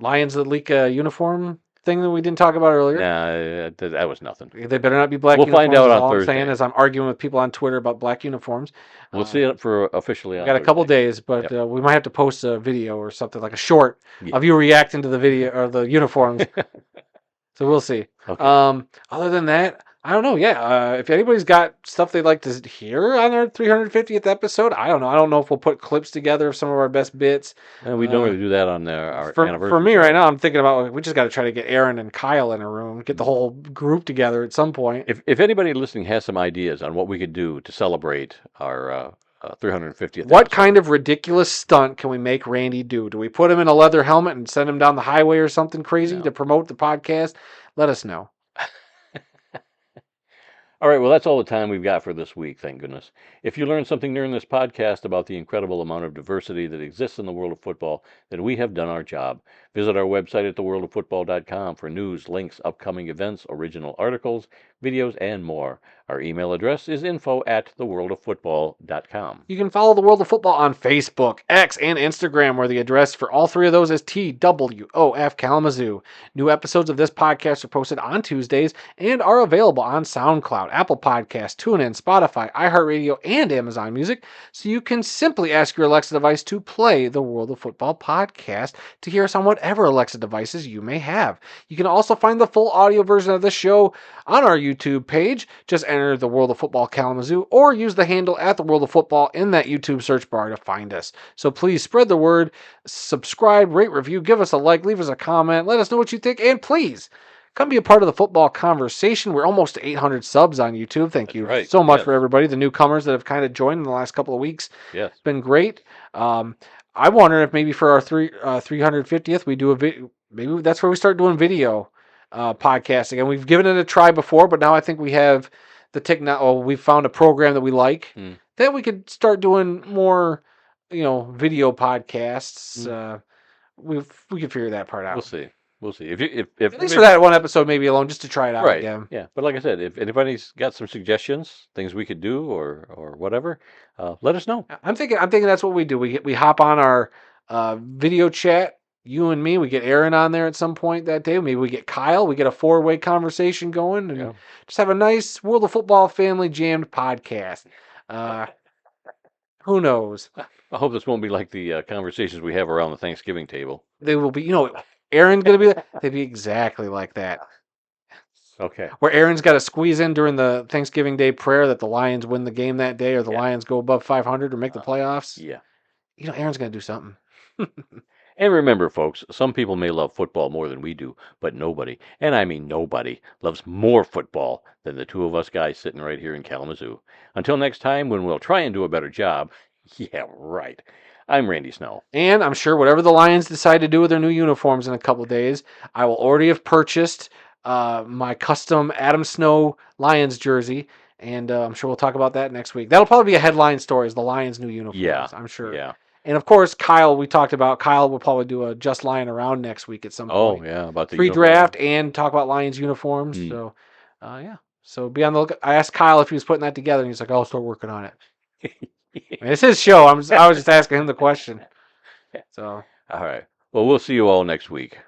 Lions that leak a uniform thing that we didn't talk about earlier. Nah, that was nothing. They better not be black We'll uniforms. find out is on all Thursday. I'm saying as I'm arguing with people on Twitter about black uniforms. We'll see it for officially on We got a couple Thursday. days, but Yep. we might have to post a video or something like a short Yeah. of you reacting to the video or the uniforms. So we'll see. Okay. Other than that, I don't know. Yeah, if anybody's got stuff they'd like to hear on our 350th episode, I don't know. I don't know if we'll put clips together of some of our best bits. We don't really do that on our anniversary. For me right now, I'm thinking about we just got to try to get Aaron and Kyle in a room, get the whole group together at some point. If anybody listening has some ideas on what we could do to celebrate our 350th What episode, kind of ridiculous stunt can we make Randy do? Do we put him in a leather helmet and send him down the highway or something crazy No. to promote the podcast? Let us know. All right, well, that's all the time we've got for this week, thank goodness. If you learned something during this podcast about the incredible amount of diversity that exists in the world of football, then we have done our job. Visit our website at theworldoffootball.com for news, links, upcoming events, original articles, videos, and more. Our email address is info@theworldoffootball.com. You can follow the World of Football on Facebook, X, and Instagram, where the address for all three of those is TWOF Kalamazoo. New episodes of this podcast are posted on Tuesdays and are available on SoundCloud, Apple Podcasts, TuneIn, Spotify, iHeartRadio, and Amazon Music, so you can simply ask your Alexa device to play the World of Football podcast to hear us on whatever Alexa devices you may have. You can also find the full audio version of the show on our YouTube page. Just enter the World of Football Kalamazoo or use the handle at the World of Football in that YouTube search bar to find us. So please spread the word, subscribe, rate, review, give us a like, leave us a comment, let us know what you think, and please come be a part of the football conversation. We're almost to 800 subs on YouTube. Thank you so much for everybody, the newcomers that have kind of joined in the last couple of weeks. Yes. It's been great. I wonder if maybe for our 350th we do a video. Maybe that's where we start doing video podcasting. And we've given it a try before, but now I think we have we found a program that we like. Then we could start doing more, video podcasts. We could figure that part out. We'll see. If at least for that one episode, maybe alone, just to try it out right. again. Yeah, but like I said, if anybody's got some suggestions, things we could do or whatever, let us know. I'm thinking that's what we do. We hop on our video chat. You and me, we get Aaron on there at some point that day. Maybe we get Kyle. We get a 4-way conversation going and just have a nice World of Football family jammed podcast. Who knows? I hope this won't be like the conversations we have around the Thanksgiving table. They will be, Aaron's going to be, they'd be exactly like that. Okay. Where Aaron's got to squeeze in during the Thanksgiving Day prayer that the Lions win the game that day or the Lions go above 500 or make the playoffs. Yeah. Aaron's going to do something. And remember, folks, some people may love football more than we do, but nobody, and I mean nobody, loves more football than the two of us guys sitting right here in Kalamazoo. Until next time, when we'll try and do a better job. Yeah, right. I'm Randy Snell. And I'm sure whatever the Lions decide to do with their new uniforms in a couple of days, I will already have purchased my custom Adam Snow Lions jersey. And I'm sure we'll talk about that next week. That'll probably be a headline story, is the Lions' new uniforms. Yeah, I'm sure. Yeah. And of course, Kyle, we talked about. Kyle will probably do a Just Lion Around next week at some point. Oh, yeah. About the pre-draft and talk about Lions uniforms. So, yeah. So be on the look. I asked Kyle if he was putting that together, and he's like, I'll start working on it. It's his show. I was just asking him the question. So. All right. Well, we'll see you all next week.